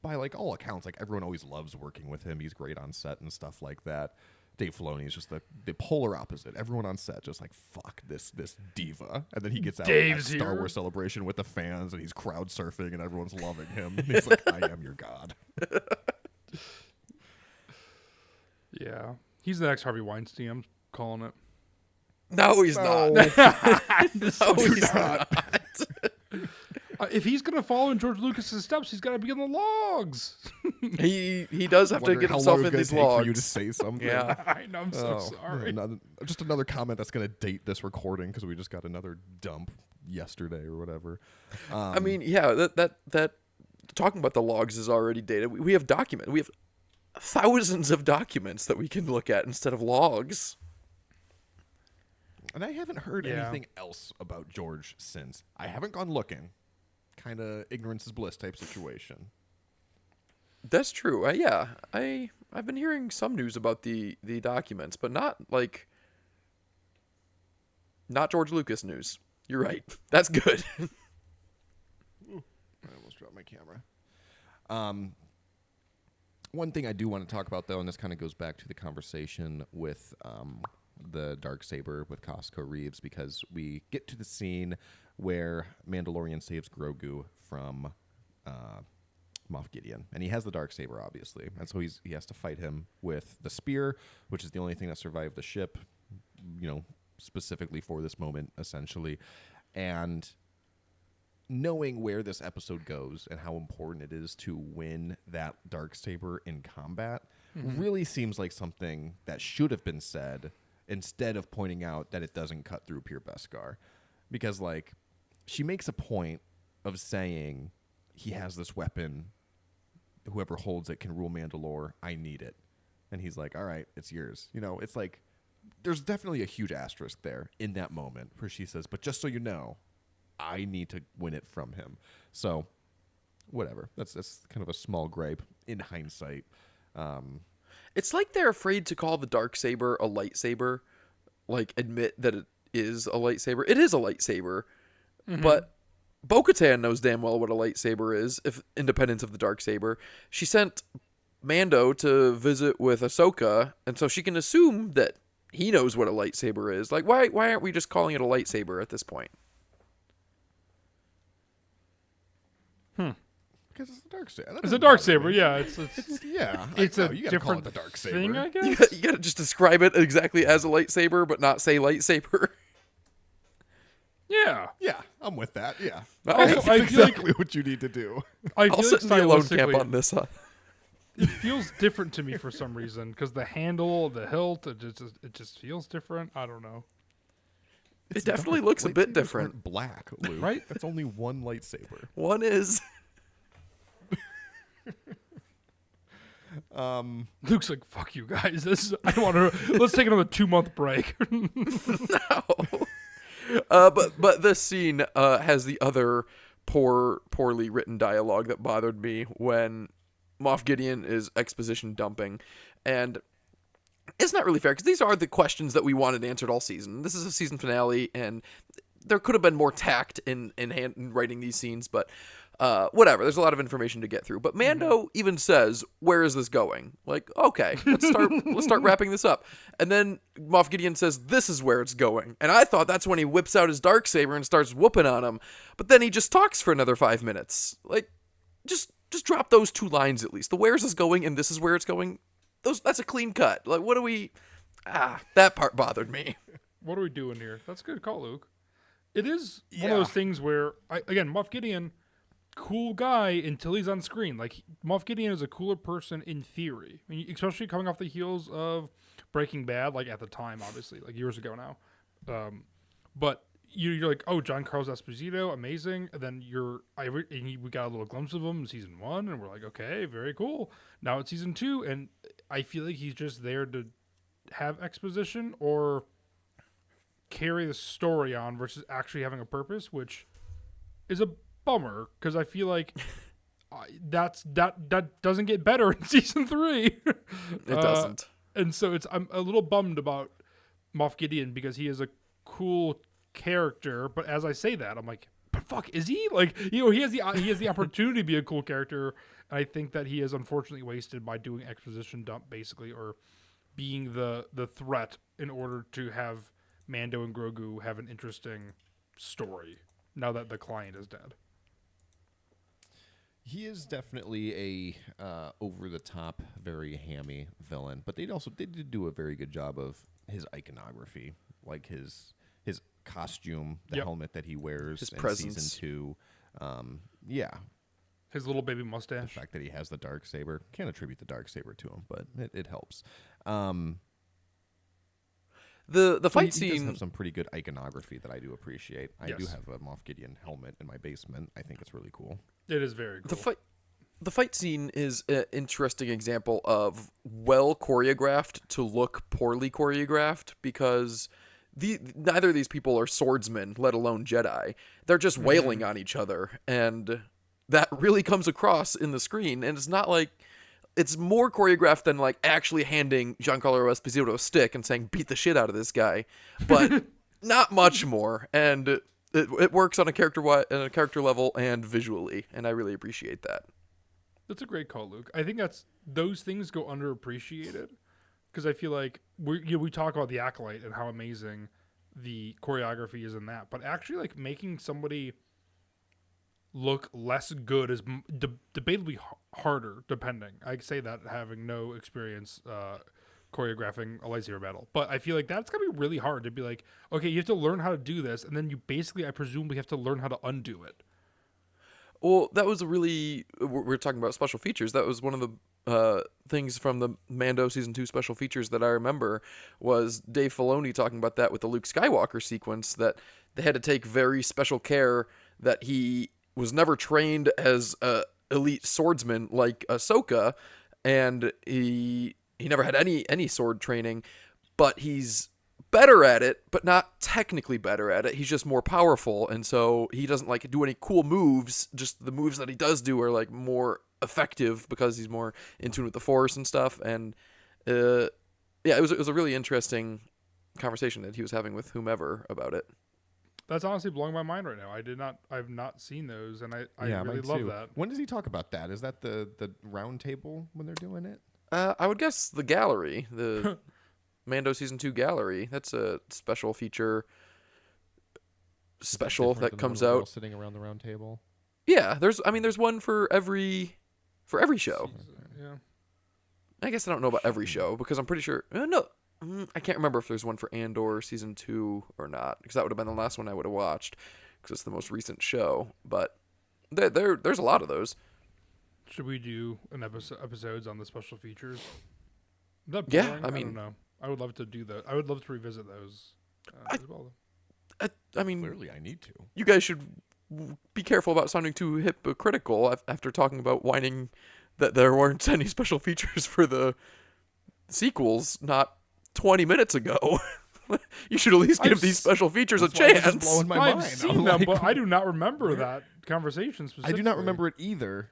by like all accounts, like everyone always loves working with him. He's great on set and stuff like that. Dave Filoni is just the polar opposite. Everyone on set just like, fuck this diva, and then he gets out at Star Wars Celebration with the fans, and he's crowd surfing, and everyone's loving him. And he's like, I am your god. Yeah, he's the next Harvey Weinstein. I'm calling it. No, he's not. No, he's not. If he's gonna follow in George Lucas's steps, he's got to be on the logs. He does have to get himself in these logs. For you to say something. Yeah, I know. I'm so sorry. Just another comment that's gonna date this recording because we just got another dump yesterday or whatever. I mean, yeah, that talking about the logs is already dated. We have we have thousands of documents that we can look at instead of logs. And I haven't heard anything else about George since. I haven't gone looking. Kind of ignorance is bliss type situation. That's true. Yeah, I've been hearing some news about the documents, but not George Lucas news. You're right. That's good. I almost dropped my camera. One thing I do want to talk about, though, and this kind of goes back to the conversation with the Darksaber with Costco Reeves, because we get to the scene where Mandalorian saves Grogu from Moff Gideon, and he has the Darksaber, obviously, and so he has to fight him with the spear, which is the only thing that survived the ship, specifically for this moment, essentially. And knowing where this episode goes and how important it is to win that Darksaber in combat really seems like something that should have been said instead of pointing out that it doesn't cut through pure Beskar. Because, like, she makes a point of saying he has this weapon. Whoever holds it can rule Mandalore. I need it. And he's like, all right, it's yours. It's like there's definitely a huge asterisk there in that moment where she says, but just so you know, I need to win it from him. So, whatever. That's kind of a small gripe in hindsight. It's like they're afraid to call the Darksaber a lightsaber, like admit that it is a lightsaber. It is a lightsaber, but Bo-Katan knows damn well what a lightsaber is, if independent of the Darksaber. She sent Mando to visit with Ahsoka, and so she can assume that he knows what a lightsaber is. Like, why aren't we just calling it a lightsaber at this point? Because it's a Darksaber. It's a Darksaber, yeah. It's a you gotta different call it the Darksaber. thing, I guess. You gotta just describe it exactly as a lightsaber, but not say lightsaber. Yeah. Yeah, I'm with that. Yeah. Also, That's I feel exactly what you need to do. I'll sit in the alone camp on this. It feels different to me for some reason because the handle, the hilt, it just feels different. I don't know. It definitely looks a bit Lightsabers different. aren't black, Luke. Right? That's only one lightsaber. One is. Luke's like, fuck you guys. I don't want to. Let's take another 2-month break. No. But this scene has the other poorly written dialogue that bothered me when Moff Gideon is exposition dumping, and it's not really fair because these are the questions that we wanted answered all season. This is a season finale, and there could have been more tact in writing these scenes, but whatever. There's a lot of information to get through. But Mando even says, "Where is this going?" Like, okay, let's start wrapping this up. And then Moff Gideon says, "This is where it's going." And I thought that's when he whips out his Darksaber and starts whooping on him. But then he just talks for another 5 minutes. Like, just drop those 2 lines at least. The "where's this going" and "this is where it's going." That's a clean cut. Like, what do we? That part bothered me. What are we doing here? That's a good call, Luke. It is one of those things where, again, Moff Gideon, cool guy until he's on screen. Like, Moff Gideon is a cooler person in theory, I mean, especially coming off the heels of Breaking Bad, like at the time, obviously, like years ago now. But you're like, oh, Giancarlo Esposito, amazing. And then we got a little glimpse of him in season 1, and we're like, okay, very cool. Now it's season 2, and I feel like he's just there to have exposition or carry the story on versus actually having a purpose, which is a bummer because I feel like that doesn't get better in season 3. It doesn't. And so I'm a little bummed about Moff Gideon because he is a cool character, but as I say that, I'm like, but fuck, is he? Like, he has the opportunity to be a cool character, and I think that he is unfortunately wasted by doing exposition dump basically, or being the threat in order to have Mando and Grogu have an interesting story now that the client is dead. He is definitely a over-the-top, very hammy villain, but they did do a very good job of his iconography, like his costume, the helmet that he wears his in presence. season 2. His little baby mustache. The fact that he has the Darksaber. Can't attribute the Darksaber to him, but it helps. The fight he does scene have some pretty good iconography that I do appreciate. I do Yes. have a Moff Gideon helmet in my basement. I think it's really cool. It is very cool. The fight scene is an interesting example of well choreographed to look poorly choreographed because neither of these people are swordsmen, let alone Jedi. They're just wailing on each other, and that really comes across in the screen. And it's not like it's more choreographed than like actually handing Giancarlo Esposito a stick and saying beat the shit out of this guy, but not much more. And it works on a character level and visually, and I really appreciate that. That's a great call, Luke. I think those things go underappreciated because I feel like we talk about the Acolyte and how amazing the choreography is in that, but actually like making somebody look less good is debatably harder, depending. I say that having no experience choreographing a lightsaber battle. But I feel like that's going to be really hard to be like, okay, you have to learn how to do this, and then you basically, I presumably have to learn how to undo it. Well, that was we're talking about special features. That was one of the things from the Mando Season 2 special features that I remember was Dave Filoni talking about that with the Luke Skywalker sequence, that they had to take very special care that he was never trained as a elite swordsman like Ahsoka, and he never had any sword training, but he's better at it, but not technically better at it. He's just more powerful, and so he doesn't like do any cool moves. Just the moves that he does do are like more effective because he's more in tune with the Force and stuff. And yeah, it was a really interesting conversation that he was having with whomever about it. That's honestly blowing my mind right now. I've not seen those, and I really mine love too. that. When does he talk about that? Is that the round table when they're doing it? I would guess the gallery, the Mando Season 2 gallery. That's a special feature special that comes out. Sitting around the round table. Yeah, there's one for every show. Yeah. I guess I don't know about every show because I'm pretty sure. No, I can't remember if there's one for Andor Season 2 or not, because that would have been the last one I would have watched because it's the most recent show. But there's a lot of those. Should we do episodes on the special features? Is that Yeah, boring? I mean, don't know. I would love to do that. I would love to revisit those as well. I mean, Clearly, I need to. you guys should be careful about sounding too hypocritical after talking about whining that there weren't any special features for the sequels not 20 minutes ago. You should at least give these special features a chance. Blowing my I've mind. seen I'm them, like, but I do not remember that conversation I specifically. do not remember it either,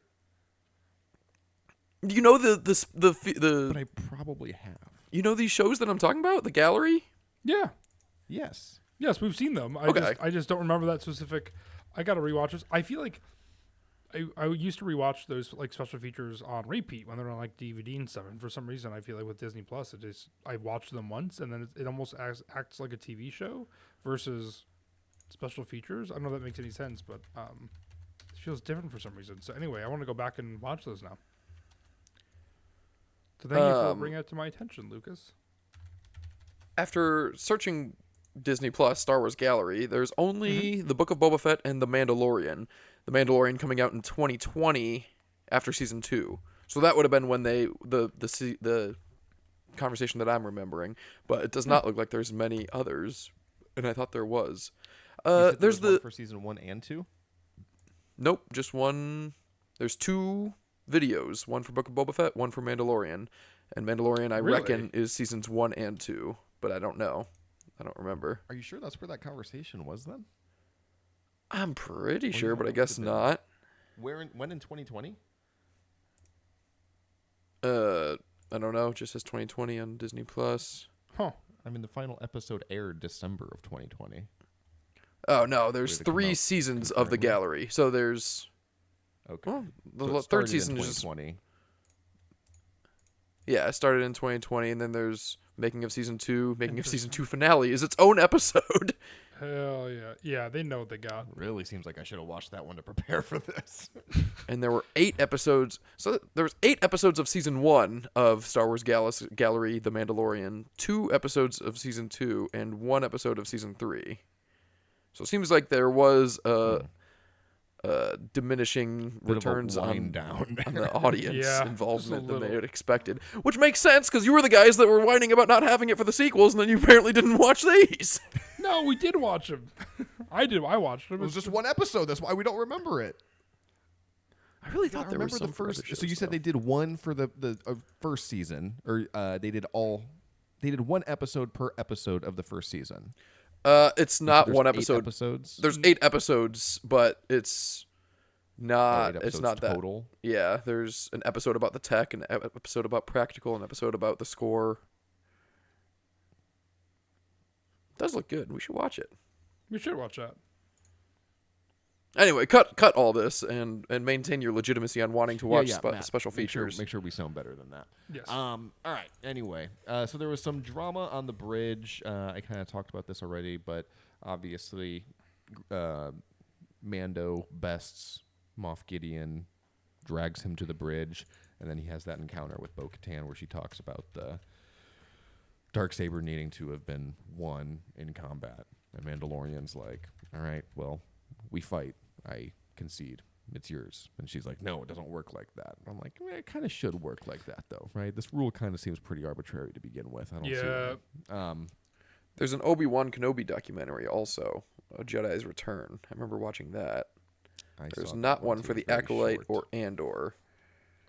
You know the but I probably have. you know these shows that I'm talking about, the gallery? Yeah. Yes. Yes, we've seen them. I just don't remember that specific. I got to rewatch this. I feel like I used to rewatch those like special features on repeat when they're on like DVD and stuff. And for some reason, I feel like with Disney Plus, I watched them once and then it almost acts like a TV show versus special features. I don't know if that makes any sense, but it feels different for some reason. So anyway, I want to go back and watch those now. So thank you for bringing it to my attention, Lucas. After searching Disney Plus Star Wars Gallery, there's only The Book of Boba Fett and The Mandalorian. The Mandalorian coming out in 2020 after season 2. So that would have been when the conversation that I'm remembering, but it does not look like there's many others, and I thought there was. There's one for season 1 and 2. Nope, just one. There's 2 videos, one for Book of Boba Fett, one for Mandalorian, and Mandalorian I reckon is seasons 1 and 2, but I don't know. I don't remember. Are you sure that's where that conversation was then? I'm pretty sure, you but I know, guess not. When in 2020? I don't know. It just says 2020 on Disney Plus. Huh. I mean, the final episode aired December of 2020. Oh no, there's Where they come 3 out seasons of the concurrently? gallery. So there's Okay. well, the So it third started season in is just 2020. yeah, it started in 2020, and then there's making of season 2. Making of season 2 finale is its own episode. Hell yeah. Yeah, they know what they got. Really seems like I should have watched that one to prepare for this. And there were 8 episodes. So there was 8 episodes of season 1 of Star Wars Gallery, The Mandalorian, 2 episodes of season 2, and 1 episode of season 3. So it seems like there was a diminishing Bit returns of a on wind down the audience Yeah, involvement just a than they little. had expected. Which makes sense, because you were the guys that were whining about not having it for the sequels, and then you apparently didn't watch these. No, we did watch them. I did. I watched them. It was just one episode. That's why we don't remember it. I really I thought there was remember some the for other first. shows, So you said though. they did one for the first season, or they did one episode per episode of the first season. It's not There's one 8 episode. Episodes. There's 8 episodes, but it's not. 8 It's episodes not that. total. Yeah, there's an episode about the tech, an episode about practical, an episode about the score. It does look good. We should watch it. We should watch that. Anyway, cut all this and maintain your legitimacy on wanting to watch Matt, special make sure- features. Make sure we sound better than that. Yes. All right. Anyway, so there was some drama on the bridge. I kind of talked about this already, but obviously, Mando bests Moff Gideon drags him to the bridge, and then he has that encounter with Bo-Katan where she talks about the Darksaber needing to have been won in combat. And Mandalorian's like, all right, well, we fight. I concede. It's yours. And she's like, no, it doesn't work like that. And I'm like, it kind of should work like that, though, right? This rule kind of seems pretty arbitrary to begin with. I don't see why. There's an Obi-Wan Kenobi documentary also, A Jedi's Return. I remember watching that. There's not one for the Acolyte or Andor.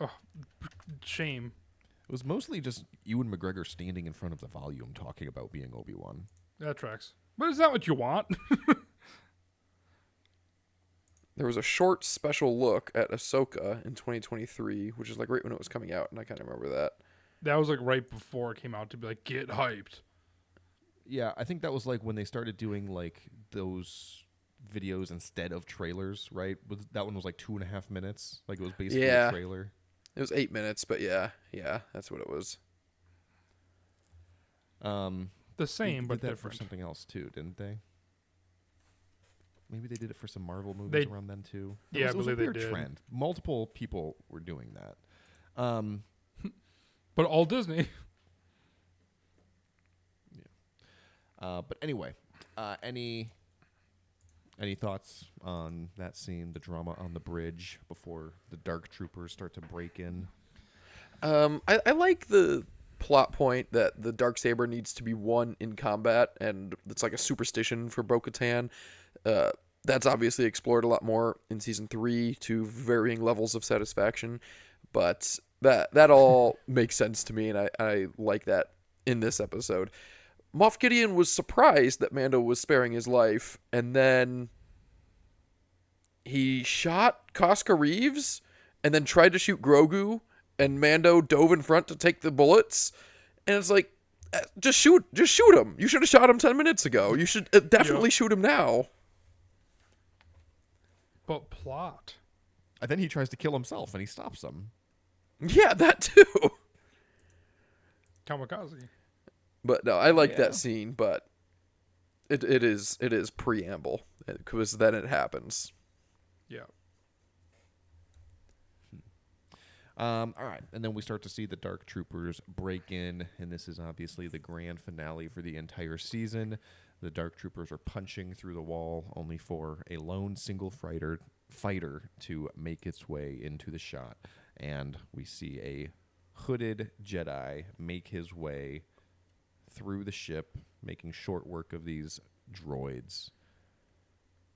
Oh, shame. It was mostly just Ewan McGregor standing in front of the volume talking about being Obi-Wan. That tracks. But is that what you want? There was a short special look at Ahsoka in 2023, which is like right when it was coming out, and I kind of remember that. That was like right before it came out to be like, get hyped. Yeah, I think that was like when they started doing like those videos instead of trailers, right? That one was like 2.5 minutes. Like it was basically a trailer. It was 8 minutes, but yeah, that's what it was. The same, but did that different. For something else too, didn't they? Maybe they did it for some Marvel movies around then too. I believe they did. It was a weird trend. Multiple people were doing that. But all Disney. Yeah. But anyway, any thoughts on that scene, the drama on the bridge before the Dark Troopers start to break in? I like the plot point that the Darksaber needs to be won in combat, and it's like a superstition for Bo-Katan. That's obviously explored a lot more in season 3 to varying levels of satisfaction, but that all makes sense to me, and I like that in this episode. Moff Gideon was surprised that Mando was sparing his life, and then he shot Koska Reeves and then tried to shoot Grogu, and Mando dove in front to take the bullets, and it's like, just shoot him. You should have shot him 10 minutes ago. You should definitely shoot him now. But plot. And then he tries to kill himself, and he stops him. Yeah, that too. Kamikaze. But no, I like that scene, but it is preamble, because then it happens. Yeah. All right, and then we start to see the Dark Troopers break in, and this is obviously the grand finale for the entire season. The Dark Troopers are punching through the wall, only for a lone single fighter to make its way into the shot, and we see a hooded Jedi make his way through the ship, making short work of these droids,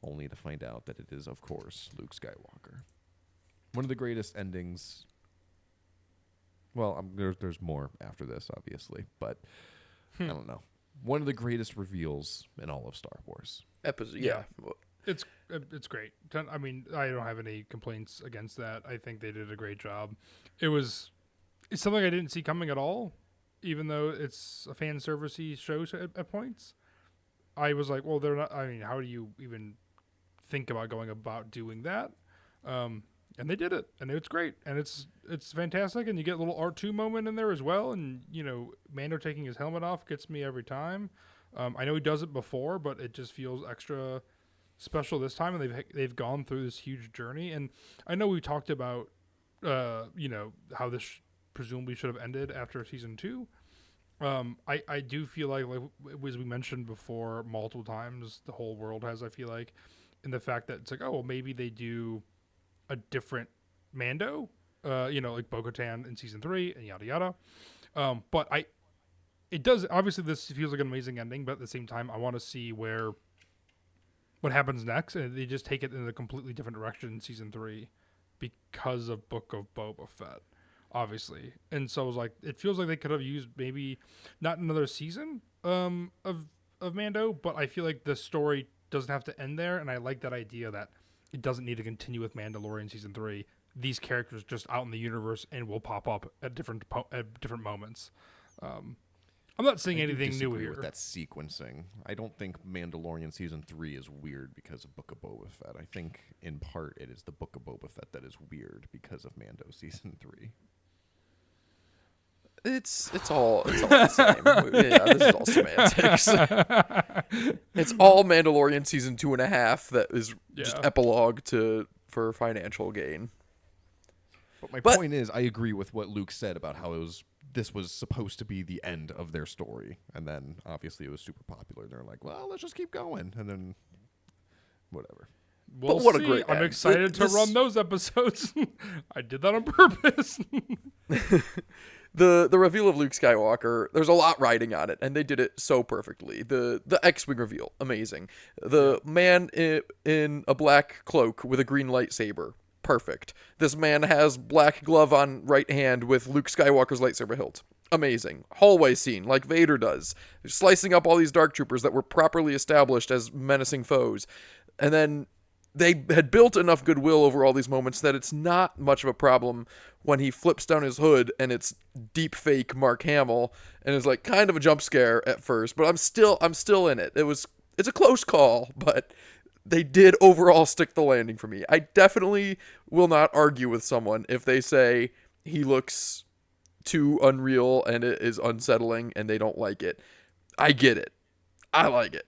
only to find out that it is, of course, Luke Skywalker. One of the greatest endings. Well, there's more after this, obviously, but I don't know. One of the greatest reveals in all of Star Wars. Yeah. It's great. I mean, I don't have any complaints against that. I think they did a great job. It's something I didn't see coming at all, even though it's a fan servicey show at points. I was like, well, they're not. I mean, how do you even think about going about doing that? And they did it, and it's great, and it's fantastic, and you get a little R2 moment in there as well, and Mando taking his helmet off gets me every time. I know he does it before, but it just feels extra special this time, and they've gone through this huge journey. And I know we talked about how this presumably should have ended after season 2. I do feel like as we mentioned before multiple times, the whole world has, I feel like, in the fact that it's like, oh well, maybe they do a different Mando, like Bo-Katan in season 3 and yada yada. But it does, obviously this feels like an amazing ending, but at the same time I want to see what happens next, and they just take it in a completely different direction in season 3 because of Book of Boba Fett, obviously. And so it was like, it feels like they could have used maybe not another season of Mando, but I feel like the story doesn't have to end there, and I like that idea that it doesn't need to continue with Mandalorian season 3. These characters just out in the universe and will pop up at different moments. I'm not saying anything new here with that sequencing. I don't think Mandalorian season 3 is weird because of Book of Boba Fett. I think in part it is the Book of Boba Fett that is weird because of Mando season 3. It's all the same. Yeah, this is all semantics. It's all Mandalorian season 2.5 that is just epilogue to for financial gain. But my point is, I agree with what Luke said about how this was supposed to be the end of their story, and then obviously it was super popular. They're like, well, let's just keep going, and then whatever. We'll But what a see. great I'm end. excited to run those episodes. I did that on purpose. The reveal of Luke Skywalker, there's a lot riding on it, and they did it so perfectly. The X-Wing reveal, amazing. The man in a black cloak with a green lightsaber, perfect. This man has black glove on right hand with Luke Skywalker's lightsaber hilt. Amazing. Hallway scene, like Vader does. Slicing up all these dark troopers that were properly established as menacing foes. And then they had built enough goodwill over all these moments that it's not much of a problem when he flips down his hood and it's deep fake Mark Hamill and is like kind of a jump scare at first, but I'm still in it. It's a close call, but they did overall stick the landing for me. I definitely will not argue with someone if they say he looks too unreal and it is unsettling and they don't like it. I get it. I like it.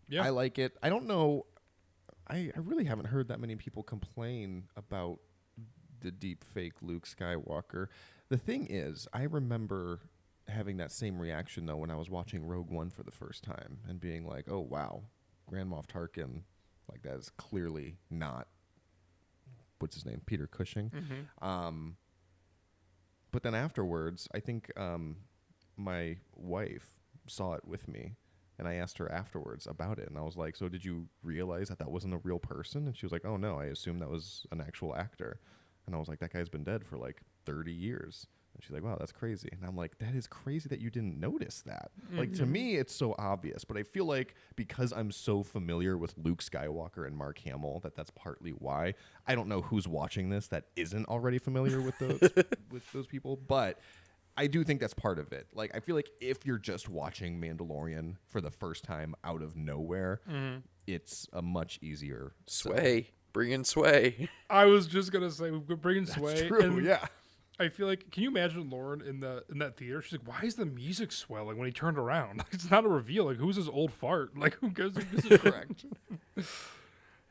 Yeah. I like it. I don't know. I really haven't heard that many people complain about the deep fake Luke Skywalker. The thing is, I remember having that same reaction, though, when I was watching Rogue One for the first time and being like, oh, wow, Grand Moff Tarkin, like, that is clearly not, what's his name, Peter Cushing. Mm-hmm. But then afterwards, I think my wife saw it with me. And I asked her afterwards about it, and I was like, so did you realize that wasn't a real person? And she was like, oh, no, I assumed that was an actual actor. And I was like, that guy's been dead for like 30 years. And she's like, wow, that's crazy. And I'm like, that is crazy that you didn't notice that. Mm-hmm. Like, to me, it's so obvious. But I feel like because I'm so familiar with Luke Skywalker and Mark Hamill, that's partly why. I don't know who's watching this that isn't already familiar with those with those people, but I do think that's part of it. Like, I feel like if you're just watching Mandalorian for the first time out of nowhere, it's a much easier Sway. Bring in Sway. I was just gonna say we're bringing Sway. That's true, yeah. I feel like, can you imagine Lauren in that theater? She's like, why is the music swelling when he turned around? Like, it's not a reveal. Like, who's his old fart? Like, who goes? This is correct.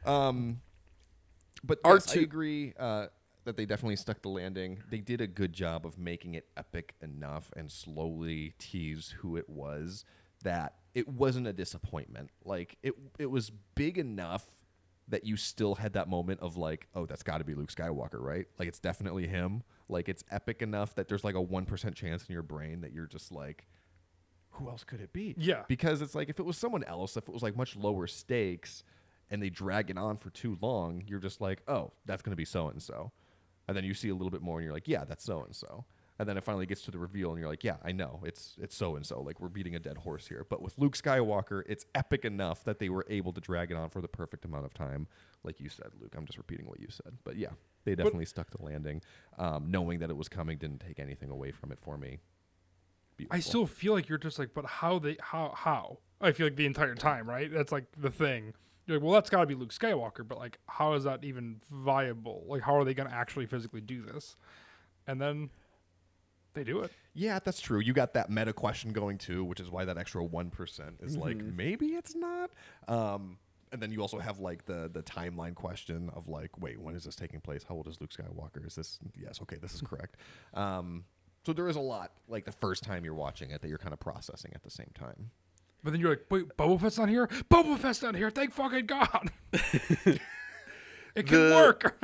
But yes, I agree. That they definitely stuck the landing. They did a good job of making it epic enough and slowly tease who it was that it wasn't a disappointment. Like, it was big enough that you still had that moment of like, oh, that's got to be Luke Skywalker, right? Like, it's definitely him. Like, it's epic enough that there's like a 1% chance in your brain that you're just like, who else could it be? Yeah. Because it's like, if it was someone else, if it was like much lower stakes and they drag it on for too long, you're just like, oh, that's going to be so-and-so. And then you see a little bit more, and you're like, yeah, that's so-and-so. And then it finally gets to the reveal, and you're like, yeah, I know, it's so-and-so. Like, we're beating a dead horse here. But with Luke Skywalker, it's epic enough that they were able to drag it on for the perfect amount of time. Like you said, Luke, I'm just repeating what you said. But yeah, they definitely stuck the landing. Knowing that it was coming didn't take anything away from it for me. Beautiful. I still feel like you're just like, but how? I feel like the entire time, right? That's like the thing. You're like, well, that's got to be Luke Skywalker, but like, how is that even viable? Like, how are they going to actually physically do this? And then they do it. Yeah, that's true. You got that meta question going too, which is why that extra 1% is like, maybe it's not. And then you also have like the timeline question of like, wait, when is this taking place? How old is Luke Skywalker? Is this? Yes, okay, this is correct. So there is a lot like the first time you're watching it that you're kind of processing at the same time. But then you're like, wait, Boba Fett's not here? Boba Fett's not here. Thank fucking God. It can work.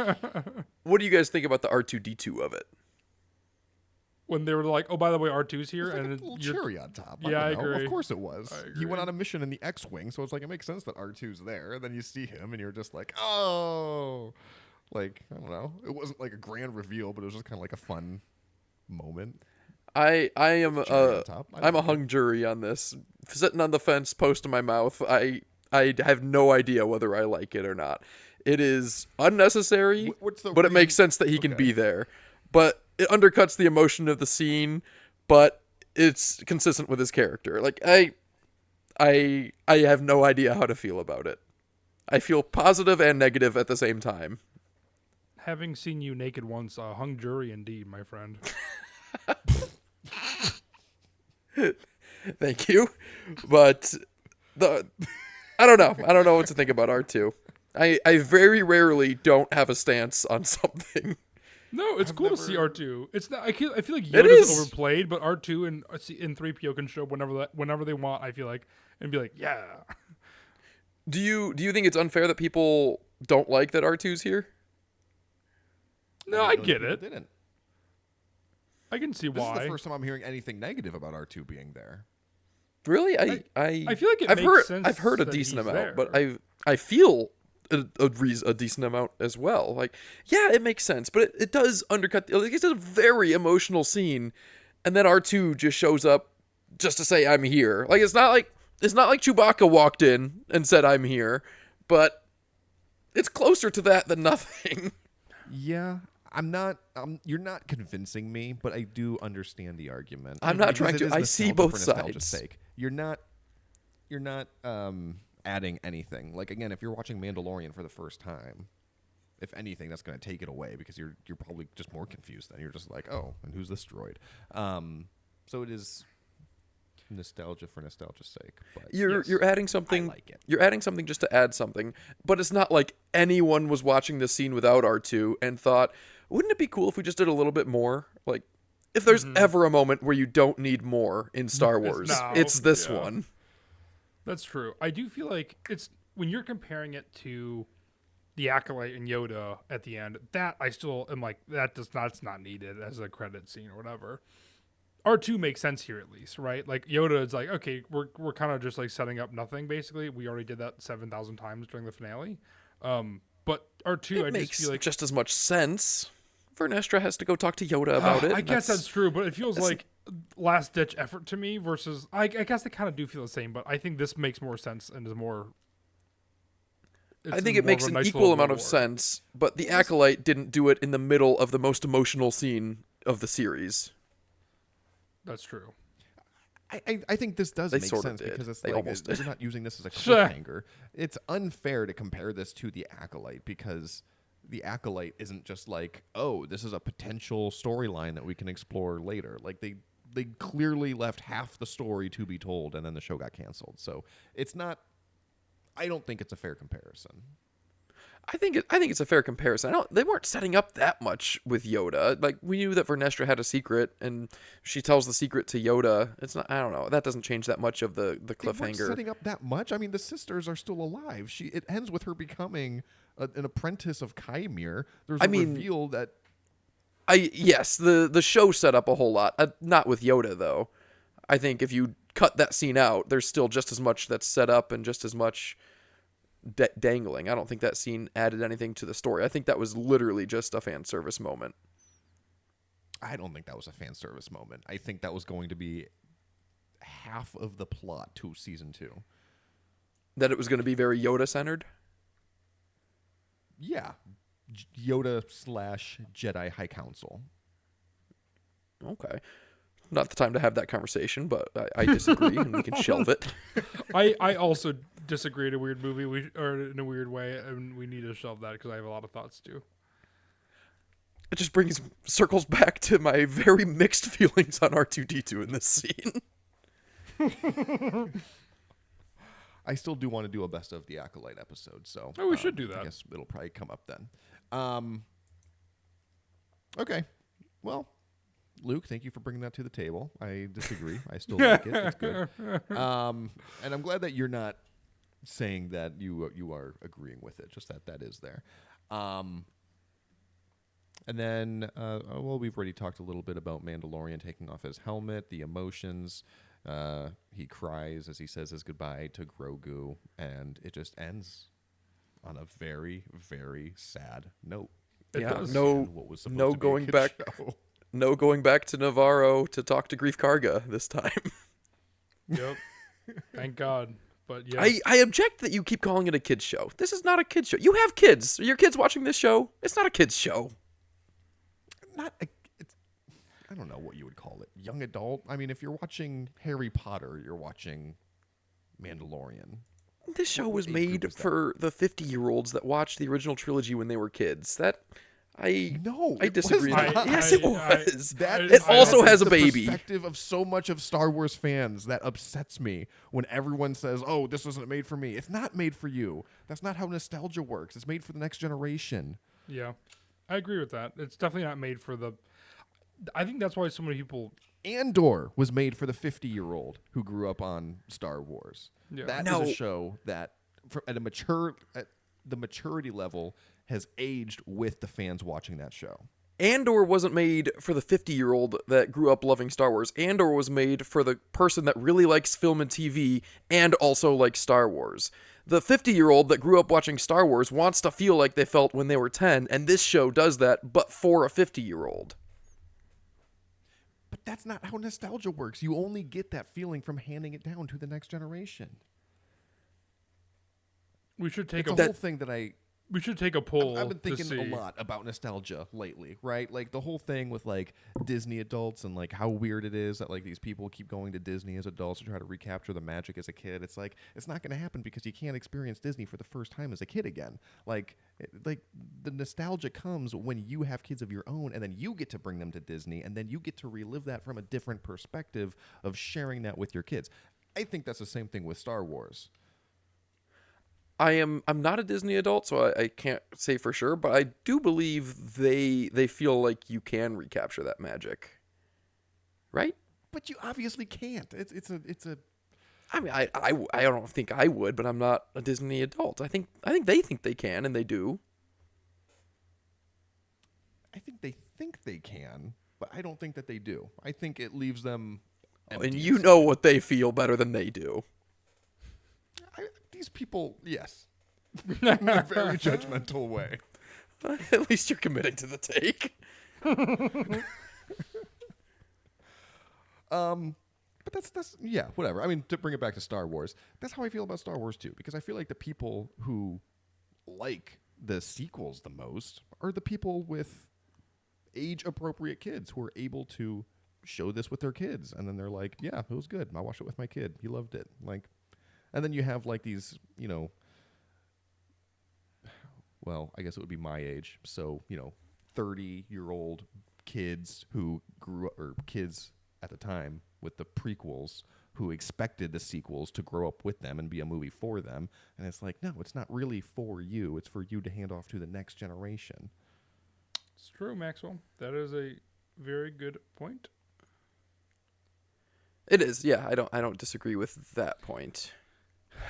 What do you guys think about the R2-D2 of it? When they were like, oh, by the way, R2's here. There's like and a little cherry on top. Yeah, I know. agree. Of course it was. He went on a mission in the X-Wing, so it's like, it makes sense that R2's there. And then you see him, and you're just like, oh. Like, I don't know. It wasn't like a grand reveal, but it was just kind of like a fun moment. I'm a hung jury on this. Sitting on the fence, post in my mouth. I have no idea whether I like it or not. It is unnecessary, but it makes sense that he can be there. But it undercuts the emotion of the scene, but it's consistent with his character. Like, I have no idea how to feel about it. I feel positive and negative at the same time. Having seen you naked once, hung jury indeed, my friend. Thank you. But I don't know what to think about R2. I very rarely don't have a stance on something. No, it's I've cool to see never- R2. It's not. I feel like It Yoda's is. overplayed, but R2 and 3PO can show up whenever they want. I feel like and be like, yeah. Do you think it's unfair that people don't like that R2's here? No, I didn't know get that it. people didn't. I can see This is why. the first time I'm hearing anything negative about R2 being there. Really? I feel like it I've makes heard sense. I've heard a that decent he's amount, there. but I feel a decent amount as well. Like, yeah, it makes sense, but it does undercut. Like, it's a very emotional scene, and then R2 just shows up just to say I'm here. Like, it's not like Chewbacca walked in and said I'm here, but it's closer to that than nothing. Yeah, I'm not. You're not convincing me, but I do understand the argument. I'm not Because trying it to. is I see nostalgia both for nostalgia's sides. sake. You're not adding anything. Like, again, if you're watching Mandalorian for the first time, if anything, that's going to take it away because you're probably just more confused. Then you're just like, oh, and who's this droid? So it is nostalgia for nostalgia's sake. But You're adding something. I like it. You're adding something just to add something, but it's not like anyone was watching this scene without R2 and thought, wouldn't it be cool if we just did a little bit more? Like, if there's ever a moment where you don't need more in Star Wars, now, it's this yeah. one. That's true. I do feel like it's when you're comparing it to the Acolyte and Yoda at the end. That I still am like it's not needed as a credit scene or whatever. R2 makes sense here at least, right? Like Yoda is like, okay, we're kind of just like setting up nothing basically. We already did that 7,000 times during the finale. But R2, I Makes just feel like just as much sense. Vernestra has to go talk to Yoda about it. I guess that's true, but it feels like last ditch effort to me versus I guess they kind of do feel the same, but I think this makes more sense and is more. I think it makes an equal little amount of reward. sense, but the Acolyte didn't do it in the middle of the most emotional scene of the series. That's true. I think this does They make sorta sense did. because it's They like almost you're did. not using this as a Sure. cliffhanger. It's unfair to compare this to the Acolyte because the Acolyte isn't just like, oh, this is a potential storyline that we can explore later. Like they clearly left half the story to be told, and then the show got canceled. So it's not. I don't think it's a fair comparison. I think it's a fair comparison. They weren't setting up that much with Yoda. Like, we knew that Vernestra had a secret, and she tells the secret to Yoda. It's not. I don't know. That doesn't change that much of the They weren't cliffhanger. setting up that much. I mean, the sisters are still alive. It ends with her becoming an apprentice of Kymir. There's a reveal that. Yes, the show set up a whole lot. Not with Yoda though. I think if you cut that scene out, there's still just as much that's set up and just as much dangling. I don't think that scene added anything to the story. I think that was literally just a fan service moment. I don't think that was a fan service moment. I think that was going to be half of the plot to season 2. That it was going to be very Yoda centered. Yeah. Yoda / Jedi High Council. Okay. Not the time to have that conversation, but I disagree, and we can shelve it. I also disagree in a weird in a weird way, and we need to shelve that because I have a lot of thoughts too. It just circles back to my very mixed feelings on R2-D2 in this scene. I still do want to do a best of the Acolyte episode, so Oh, we should do that. I guess it'll probably come up then. Okay. Well, Luke, thank you for bringing that to the table. I disagree. I still like it. It's good. And I'm glad that you're not saying that you are agreeing with it. Just that is there. And then, well, we've already talked a little bit about Mandalorian taking off his helmet, the emotions. He cries as he says his goodbye to Grogu, and it just ends on a very, very sad note. does. What was supposed No to be a going kid's back. show. No going back to Navarro to talk to Grief Karga this time. Yep. Thank God. But yeah. I object that you keep calling it a kids show. This is not a kids show. You have kids. Are your kids watching this show? It's not a kids show. I don't know what you would call it. Young adult? I mean, if you're watching Harry Potter, you're watching Mandalorian. This show was age group made is that? for the 50-year-olds that watched the original trilogy when they were kids. No, I it disagree. was not. Yes, it was. It also has a the baby. Perspective of so much of Star Wars fans that upsets me when everyone says, "Oh, this wasn't made for me." It's not made for you. That's not how nostalgia works. It's made for the next generation. Yeah, I agree with that. It's definitely not made for the. I think that's why so many people. Andor was made for the 50-year-old who grew up on Star Wars. Yeah. That No. is a show that, at the maturity level, has aged with the fans watching that show. Andor wasn't made for the 50-year-old that grew up loving Star Wars. Andor was made for the person that really likes film and TV and also likes Star Wars. The 50-year-old that grew up watching Star Wars wants to feel like they felt when they were 10, and this show does that, but for a 50-year-old. But that's not how nostalgia works. You only get that feeling from handing it down to the next generation. We should take It's a whole thing that We should take a poll. I've been to thinking see. a lot about nostalgia lately, right? Like the whole thing with like Disney adults and like how weird it is that like these people keep going to Disney as adults to try to recapture the magic as a kid. It's like it's not going to happen because you can't experience Disney for the first time as a kid again. Like the nostalgia comes when you have kids of your own and then you get to bring them to Disney and then you get to relive that from a different perspective of sharing that with your kids. I think that's the same thing with Star Wars. I'm not a Disney adult, so I can't say for sure, but I do believe they feel like you can recapture that magic. Right? But you obviously can't. It's a I mean, I don't think I would, but I'm not a Disney adult. I think they think they can, and they do. I think they can, but I don't think that they do. I think it leaves them And empty you inside. know what they feel better than they do. These people, yes. In a very judgmental way. At least you're committing to the take. But that's yeah, whatever. I mean, to bring it back to Star Wars, that's how I feel about Star Wars too, because I feel like the people who like the sequels the most are the people with age-appropriate kids who are able to show this with their kids, and then they're like, yeah, it was good. I watched it with my kid. He loved it. Like, and then you have like these, well, I guess it would be my age. So, 30-year-old kids who grew up, or kids at the time with the prequels who expected the sequels to grow up with them and be a movie for them. And it's like, no, it's not really for you. It's for you to hand off to the next generation. It's true, Maxwell. That is a very good point. It is, yeah. I don't disagree with that point.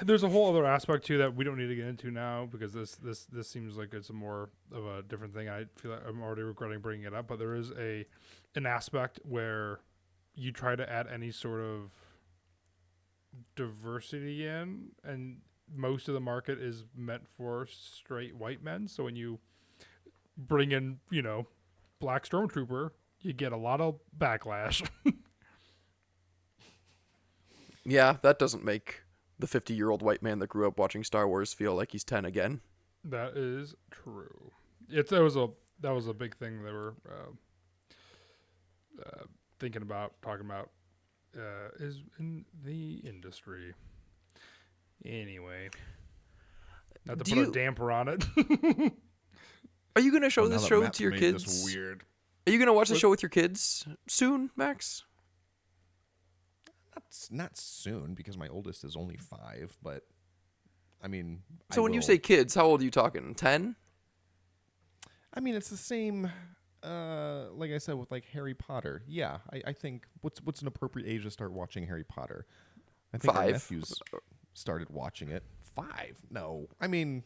There's a whole other aspect too that we don't need to get into now because this seems like it's a more of a different thing. I feel like I'm already regretting bringing it up, but there is an aspect where you try to add any sort of diversity in, and most of the market is meant for straight white men. So when you bring in, Black Stormtrooper, you get a lot of backlash. Yeah, that doesn't make the 50-year-old white man that grew up watching Star Wars feel like he's 10 again. That is true. That was a big thing they were talking about is in the industry. Anyway, not to put a damper on it. Are you going to show Well, this now that show Matt's to your made kids? this weird. Are you going to watch the show with your kids soon, Max? Not soon, because my oldest is only 5, but I mean. So when you say kids, how old are you talking? 10? I mean, it's the same. Like I said, with like Harry Potter. Yeah, I think what's an appropriate age to start watching Harry Potter? I think 5. our nephews started watching it. 5? No, I mean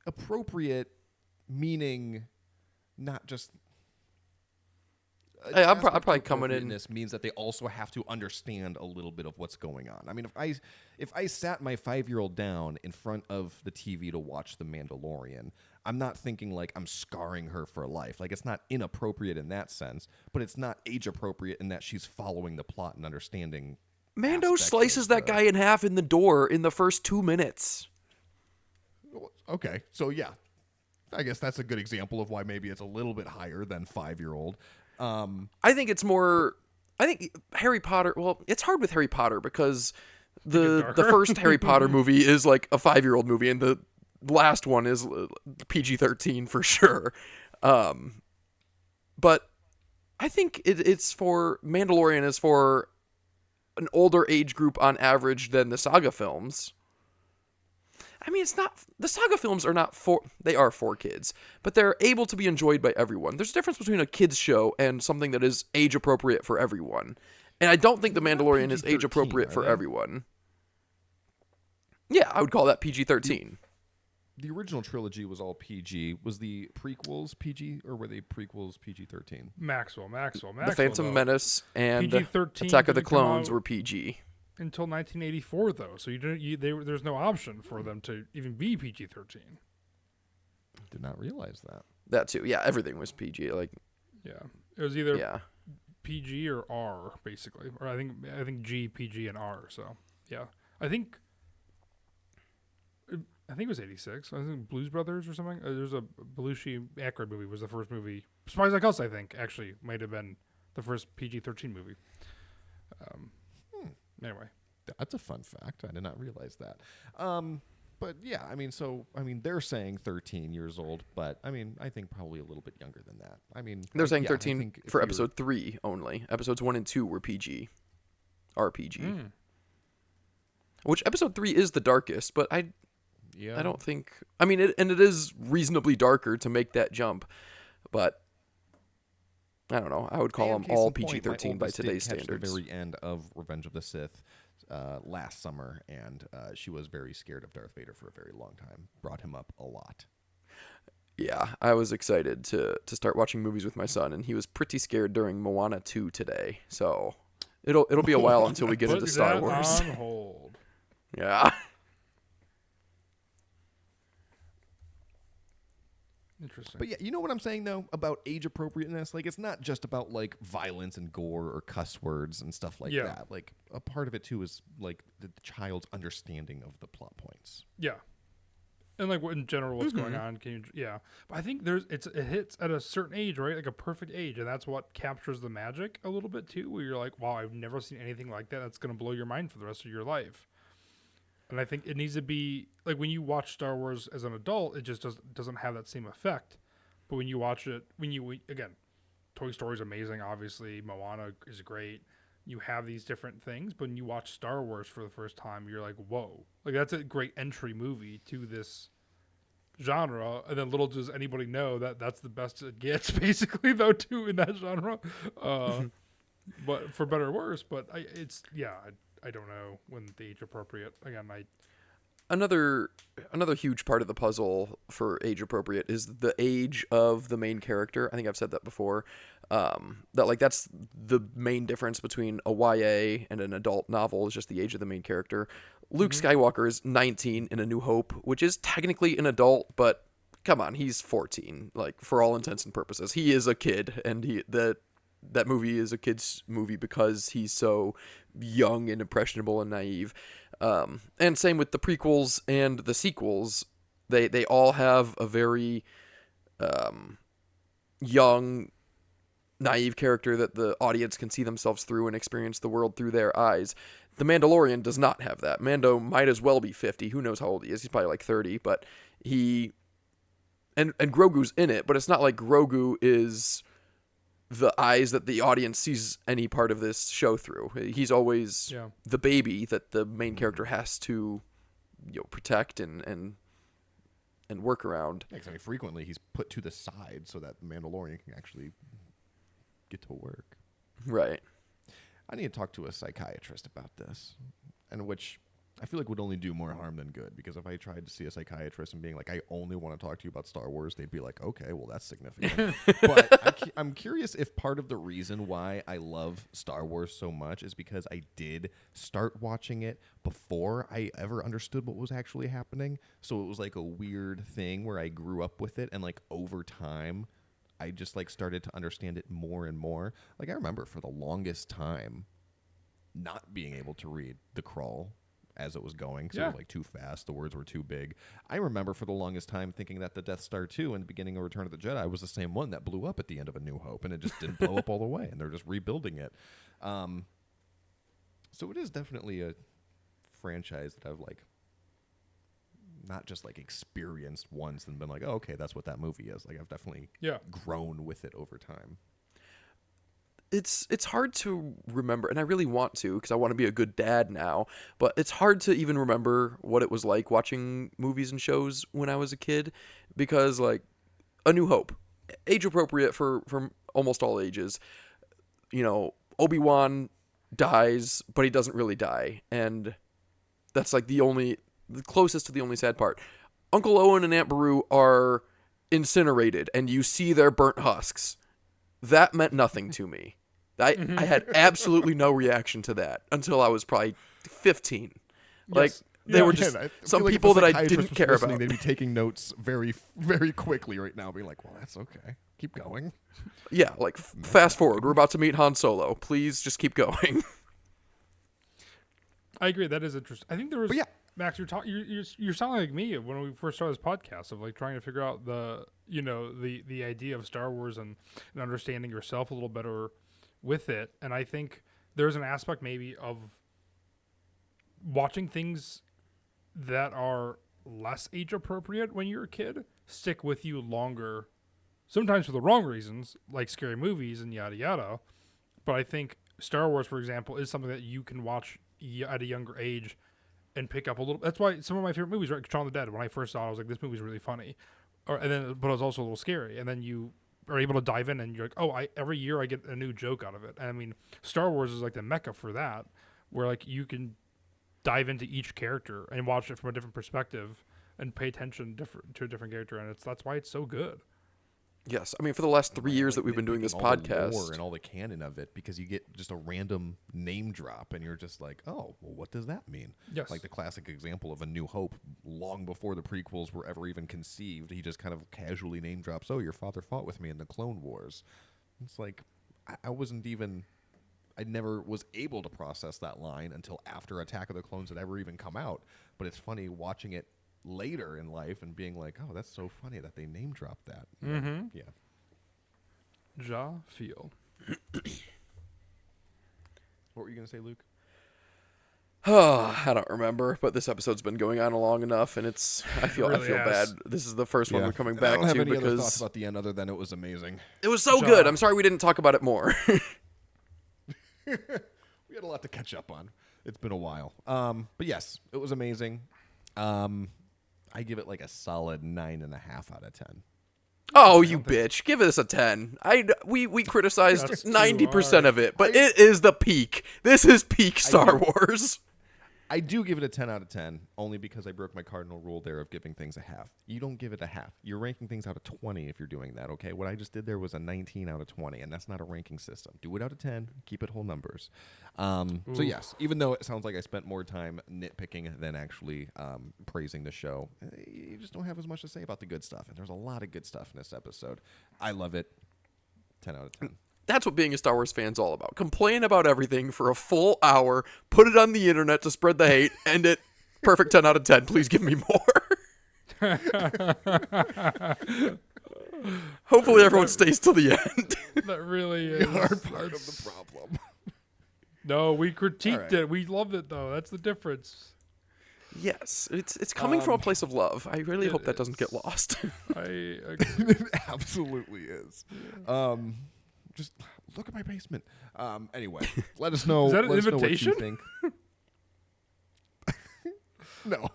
appropriate meaning not just. Hey, I'm probably coming in. This means that they also have to understand a little bit of what's going on. I mean, if I sat my 5-year-old down in front of the TV to watch The Mandalorian, I'm not thinking like I'm scarring her for life. Like, it's not inappropriate in that sense, but it's not age appropriate in that she's following the plot and understanding. Mando slices that guy in half in the door in the first 2 minutes. Okay, so yeah, I guess that's a good example of why maybe it's a little bit higher than 5-year-old. I think it's more. I think Harry Potter. Well, it's hard with Harry Potter because the first Harry Potter movie is like a 5-year-old movie, and the last one is PG-13 for sure. But I think it's for Mandalorian is for an older age group on average than the saga films. I mean, it's not, the saga films are not they are for kids, but they're able to be enjoyed by everyone. There's a difference between a kids show and something that is age appropriate for everyone. And I don't think The Mandalorian is age appropriate for everyone. Yeah, I would call that PG-13. The original trilogy was all PG. Was the prequels PG, or were they prequels PG-13? Maxwell. The Phantom Menace and PG-13 Attack of the didn't come Clones out were PG. until 1984, though. So there's no option for them to even be PG-13. Did not realize that. That too. Yeah, everything was PG. Like, yeah, it was either PG or R, basically, or I think G, PG, and R. So yeah, I think it was 86. I think Blues Brothers or something. There's a Belushi Aykroyd movie was the first movie. Surprise Like Us, I think, actually might have been the first PG-13 movie. Anyway, that's a fun fact. I did not realize that. But yeah, they're saying 13 years old, but I think probably a little bit younger than that. They're saying 13 for episode 3 only. Episodes 1 and 2 were PG, RPG. Which episode 3 is the darkest, but I don't think. It is reasonably darker to make that jump, but I don't know. I would call them all PG-13 by today's standards. The very end of Revenge of the Sith last summer, and she was very scared of Darth Vader for a very long time. Brought him up a lot. Yeah, I was excited to start watching movies with my son, and he was pretty scared during Moana 2 today. So it'll be a while until we get into Star Wars. On hold. Yeah. Interesting. But yeah, you know what I'm saying though about age appropriateness? Like, it's not just about like violence and gore or cuss words and stuff like that. Like, a part of it too is like the child's understanding of the plot points. Yeah. And like in general, what's going on? But I think it hits at a certain age, right? Like a perfect age, and that's what captures the magic a little bit too. Where you're like, wow, I've never seen anything like that. That's gonna blow your mind for the rest of your life. And I think it needs to be like when you watch Star Wars as an adult, it just doesn't have that same effect. But when you watch it, again, Toy Story is amazing. Obviously, Moana is great. You have these different things, but when you watch Star Wars for the first time, you're like, whoa, like that's a great entry movie to this genre. And then little does anybody know that that's the best it gets, basically, though, too, in that genre. But for better or worse. But I don't know when the age appropriate. Again, Another huge part of the puzzle for age appropriate is the age of the main character. I think I've said that before. That's the main difference between a YA and an adult novel is just the age of the main character. Luke Skywalker is 19 in A New Hope, which is technically an adult, but come on, he's 14. Like, for all intents and purposes, he is a kid, and that movie is a kid's movie because he's so young and impressionable and naive. And same with the prequels and the sequels. They all have a very young, naive character that the audience can see themselves through and experience the world through their eyes. The Mandalorian does not have that. Mando might as well be 50. Who knows how old he is? He's probably like 30, but he... And Grogu's in it, but it's not like Grogu is the eyes that the audience sees any part of this show through. He's always the baby that the main character has to protect and work around. Yeah, 'cause frequently he's put to the side so that the Mandalorian can actually get to work. Right. I need to talk to a psychiatrist about this, and which I feel like would only do more harm than good, because if I tried to see a psychiatrist and being like, I only want to talk to you about Star Wars, they'd be like, okay, well, that's significant. But I'm curious if part of the reason why I love Star Wars so much is because I did start watching it before I ever understood what was actually happening. So it was like a weird thing where I grew up with it, and like over time, I just like started to understand it more and more. Like, I remember for the longest time not being able to read the crawl as it was going, because it was like too fast, the words were too big. I remember for the longest time thinking that the Death Star 2 in the beginning of Return of the Jedi was the same one that blew up at the end of A New Hope, and it just didn't blow up all the way, and they're just rebuilding it. So it is definitely a franchise that I've like not just like experienced ones and been like, oh, okay, that's what that movie is. Like I've definitely grown with it over time. It's hard to remember, and I really want to because I want to be a good dad now, but it's hard to even remember what it was like watching movies and shows when I was a kid, because like A New Hope, age appropriate for almost all ages. You know, Obi-Wan dies, but he doesn't really die, and that's like the closest to the only sad part. Uncle Owen and Aunt Beru are incinerated, and you see their burnt husks. That meant nothing to me. I had absolutely no reaction to that until I was probably 15. Like, they were just some like people that I didn't care about. They'd be taking notes very, very quickly right now, being like, well, that's okay. Keep going. Yeah, like, fast forward. We're about to meet Han Solo. Please just keep going. I agree. That is interesting. I think there was... But Max, you're sounding like me when we first started this podcast of like trying to figure out the idea of Star Wars and understanding yourself a little better with it. And I think there's an aspect maybe of watching things that are less age appropriate when you're a kid stick with you longer, sometimes for the wrong reasons, like scary movies and yada yada. But I think Star Wars, for example, is something that you can watch at a younger age and pick up a little. That's why some of my favorite movies, right? Shaun of the Dead. When I first saw it, I was like, "This movie's really funny," but it was also a little scary. And then you are able to dive in, and you're like, "Oh, every year I get a new joke out of it." And I mean, Star Wars is like the mecca for that, where like you can dive into each character and watch it from a different perspective and pay attention to a different character, and that's why it's so good. Yes, I mean, for the last 3 years that we've been doing this podcast, the lore and all the canon of it, because you get just a random name drop, and you're just like, oh, well, what does that mean? Yes. Like the classic example of A New Hope, long before the prequels were ever even conceived, he just kind of casually name drops, oh, your father fought with me in the Clone Wars. It's like, I never was able to process that line until after Attack of the Clones had ever even come out. But it's funny watching it later in life and being like, oh, that's so funny that they name dropped that. Mm-hmm. Yeah. Ja feel. What were you going to say, Luke? Oh, I don't remember, but this episode's been going on long enough, and I feel bad. This is the first one we're coming back I don't have to any other because thoughts about the end other than it was amazing. It was so good. I'm sorry we didn't talk about it more. We had a lot to catch up on. It's been a while. But yes, it was amazing. I give it like a solid 9.5 out of 10. Oh, you bitch. Give us a 10. We criticized 90% of it, but it is the peak. This is peak Star Wars. I do give it a 10 out of 10, only because I broke my cardinal rule there of giving things a half. You don't give it a half. You're ranking things out of 20 if you're doing that, okay? What I just did there was a 19 out of 20, and that's not a ranking system. Do it out of 10. Keep it whole numbers. So yes, even though it sounds like I spent more time nitpicking than actually praising the show, you just don't have as much to say about the good stuff, and there's a lot of good stuff in this episode. I love it. 10 out of 10. That's what being a Star Wars fan's all about. Complain about everything for a full hour, put it on the internet to spread the hate, end it. Perfect 10 out of 10. Please give me more. Hopefully everyone stays till the end. That really is. You are part of the problem. No, we critiqued it. We loved it, though. That's the difference. Yes, it's coming from a place of love. I really hope that doesn't get lost. I agree. It absolutely is. Just look at my basement. Anyway, let us know. Is that an invitation? invitation? What you think. No.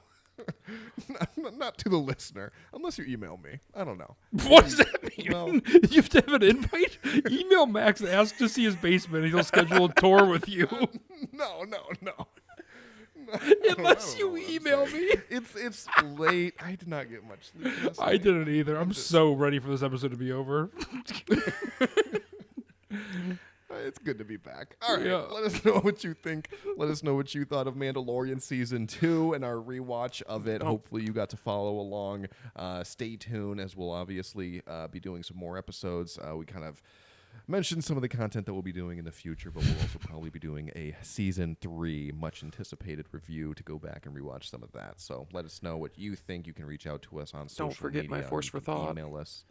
Not to the listener, unless you email me. I don't know. What does that mean? Well, You have to have an invite? Email Max and ask to see his basement, and he'll schedule a tour with you. No. Unless you email me. It's late. I did not get much sleep last I night. didn't either. I'm so ready for this episode to be over. It's good to be back. All right, Yeah. let us know what you think. Let us know what you thought of Mandalorian Season 2 and our rewatch of it. Hopefully you got to follow along. Stay tuned, as we'll obviously be doing some more episodes. We kind of mentioned some of the content that we'll be doing in the future, but we'll also probably be doing a Season 3 much-anticipated review to go back and rewatch some of that. So let us know what you think. You can reach out to us on social media. Don't forget my Force for Thought. Email us.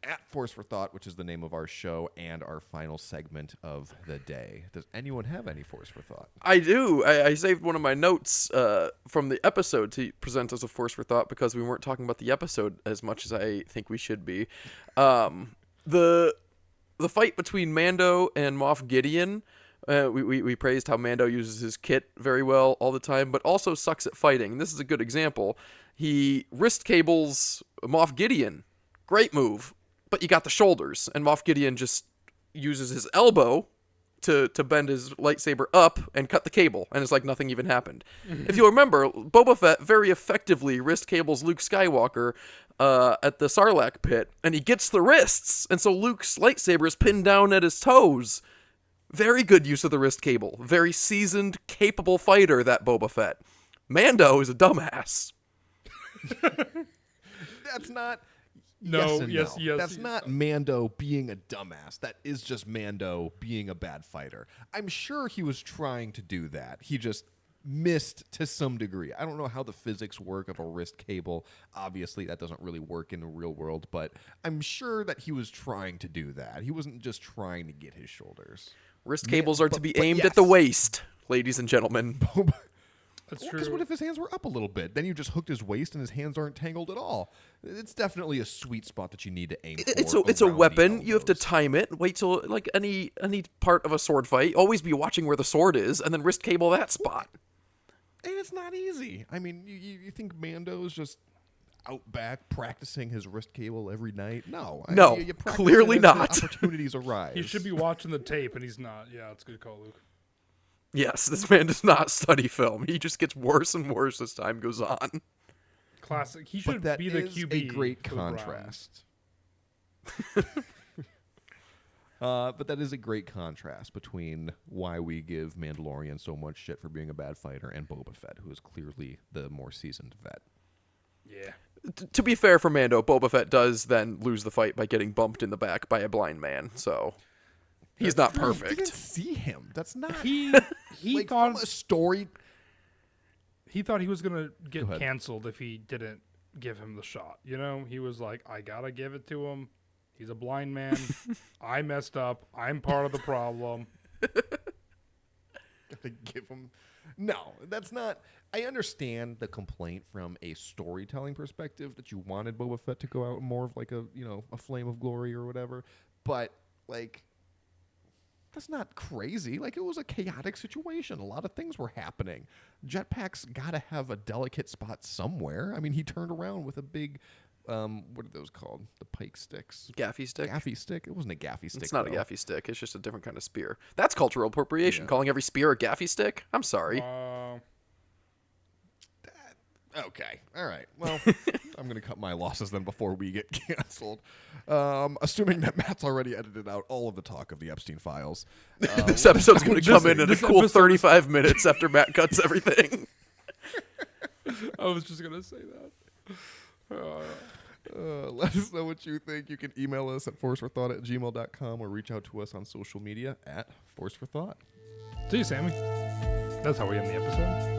at Force for Thought, which is the name of our show and our final segment of the day. Does anyone have any Force for Thought? I do. I saved one of my notes from the episode to present as a Force for Thought because we weren't talking about the episode as much as I think we should be. The fight between Mando and Moff Gideon, we praised how Mando uses his kit very well all the time, but also sucks at fighting. And this is a good example. He wrist cables Moff Gideon. Great move. But you got the shoulders, and Moff Gideon just uses his elbow to bend his lightsaber up and cut the cable, and it's like nothing even happened. If you'll remember, Boba Fett very effectively wrist cables Luke Skywalker at the Sarlacc pit, and he gets the wrists, and so Luke's lightsaber is pinned down at his toes. Very good use of the wrist cable. Very seasoned, capable fighter, that Boba Fett. Mando is a dumbass. That's not... No, yes. That's yes. not Mando being a dumbass. That is just Mando being a bad fighter. I'm sure he was trying to do that. He just missed to some degree. I don't know how the physics work of a wrist cable. Obviously, that doesn't really work in the real world, but I'm sure that he was trying to do that. He wasn't just trying to get his shoulders. Wrist cables are to be aimed at the waist, ladies and gentlemen. That's Because true. what if his hands were up a little bit? Then you just hooked his waist and his hands aren't tangled at all. It's definitely a sweet spot that you need to aim for. It's a around the weapon. You have to elbows. time it. Wait till like any part of a sword fight. Always be watching where the sword is, and then wrist cable that spot. And it's not easy. I mean, you think Mando's just out back practicing his wrist cable every night? No. No, you practice clearly it as the not. opportunities arise. He should be watching the tape, and he's not. Yeah, it's a good call, Luke. Yes, this man does not study film. He just gets worse and worse as time goes on. Classic. He But should that be the is QB. a great for the Browns. contrast. But that is a great contrast between why we give Mandalorian so much shit for being a bad fighter and Boba Fett, who is clearly the more seasoned vet. Yeah. To be fair for Mando, Boba Fett does then lose the fight by getting bumped in the back by a blind man, so he's not You didn't perfect. see him. That's not... He like, thought from a story... he thought he was gonna get ahead. canceled if he didn't give him the shot. You know, he was like, I gotta give it to him. He's a blind man. I messed up. I'm part of the problem. Gotta give him... No, that's not... I understand the complaint from a storytelling perspective that you wanted Boba Fett to go out more of like a, a flame of glory or whatever. But, like, that's not crazy. Like, it was a chaotic situation. A lot of things were happening. Jetpacks gotta have a delicate spot somewhere. I mean, he turned around with a big... what are those called? The pike sticks. Gaffy stick? Gaffy stick? It wasn't a gaffy stick. It's not though. a gaffy stick. It's just a different kind of spear. That's cultural appropriation. Yeah. Calling every spear a gaffy stick? I'm sorry. Okay. All right. Well, I'm going to cut my losses then before we get canceled. Assuming that Matt's already edited out all of the talk of the Epstein files. This episode's going to come in at a this cool episode- 35 minutes after Matt cuts everything. I was just gonna say that. Let us know what you think. You can email us at forceforthought@gmail.com or reach out to us on social media at forceforthought. See you, Sammy. That's how we end the episode.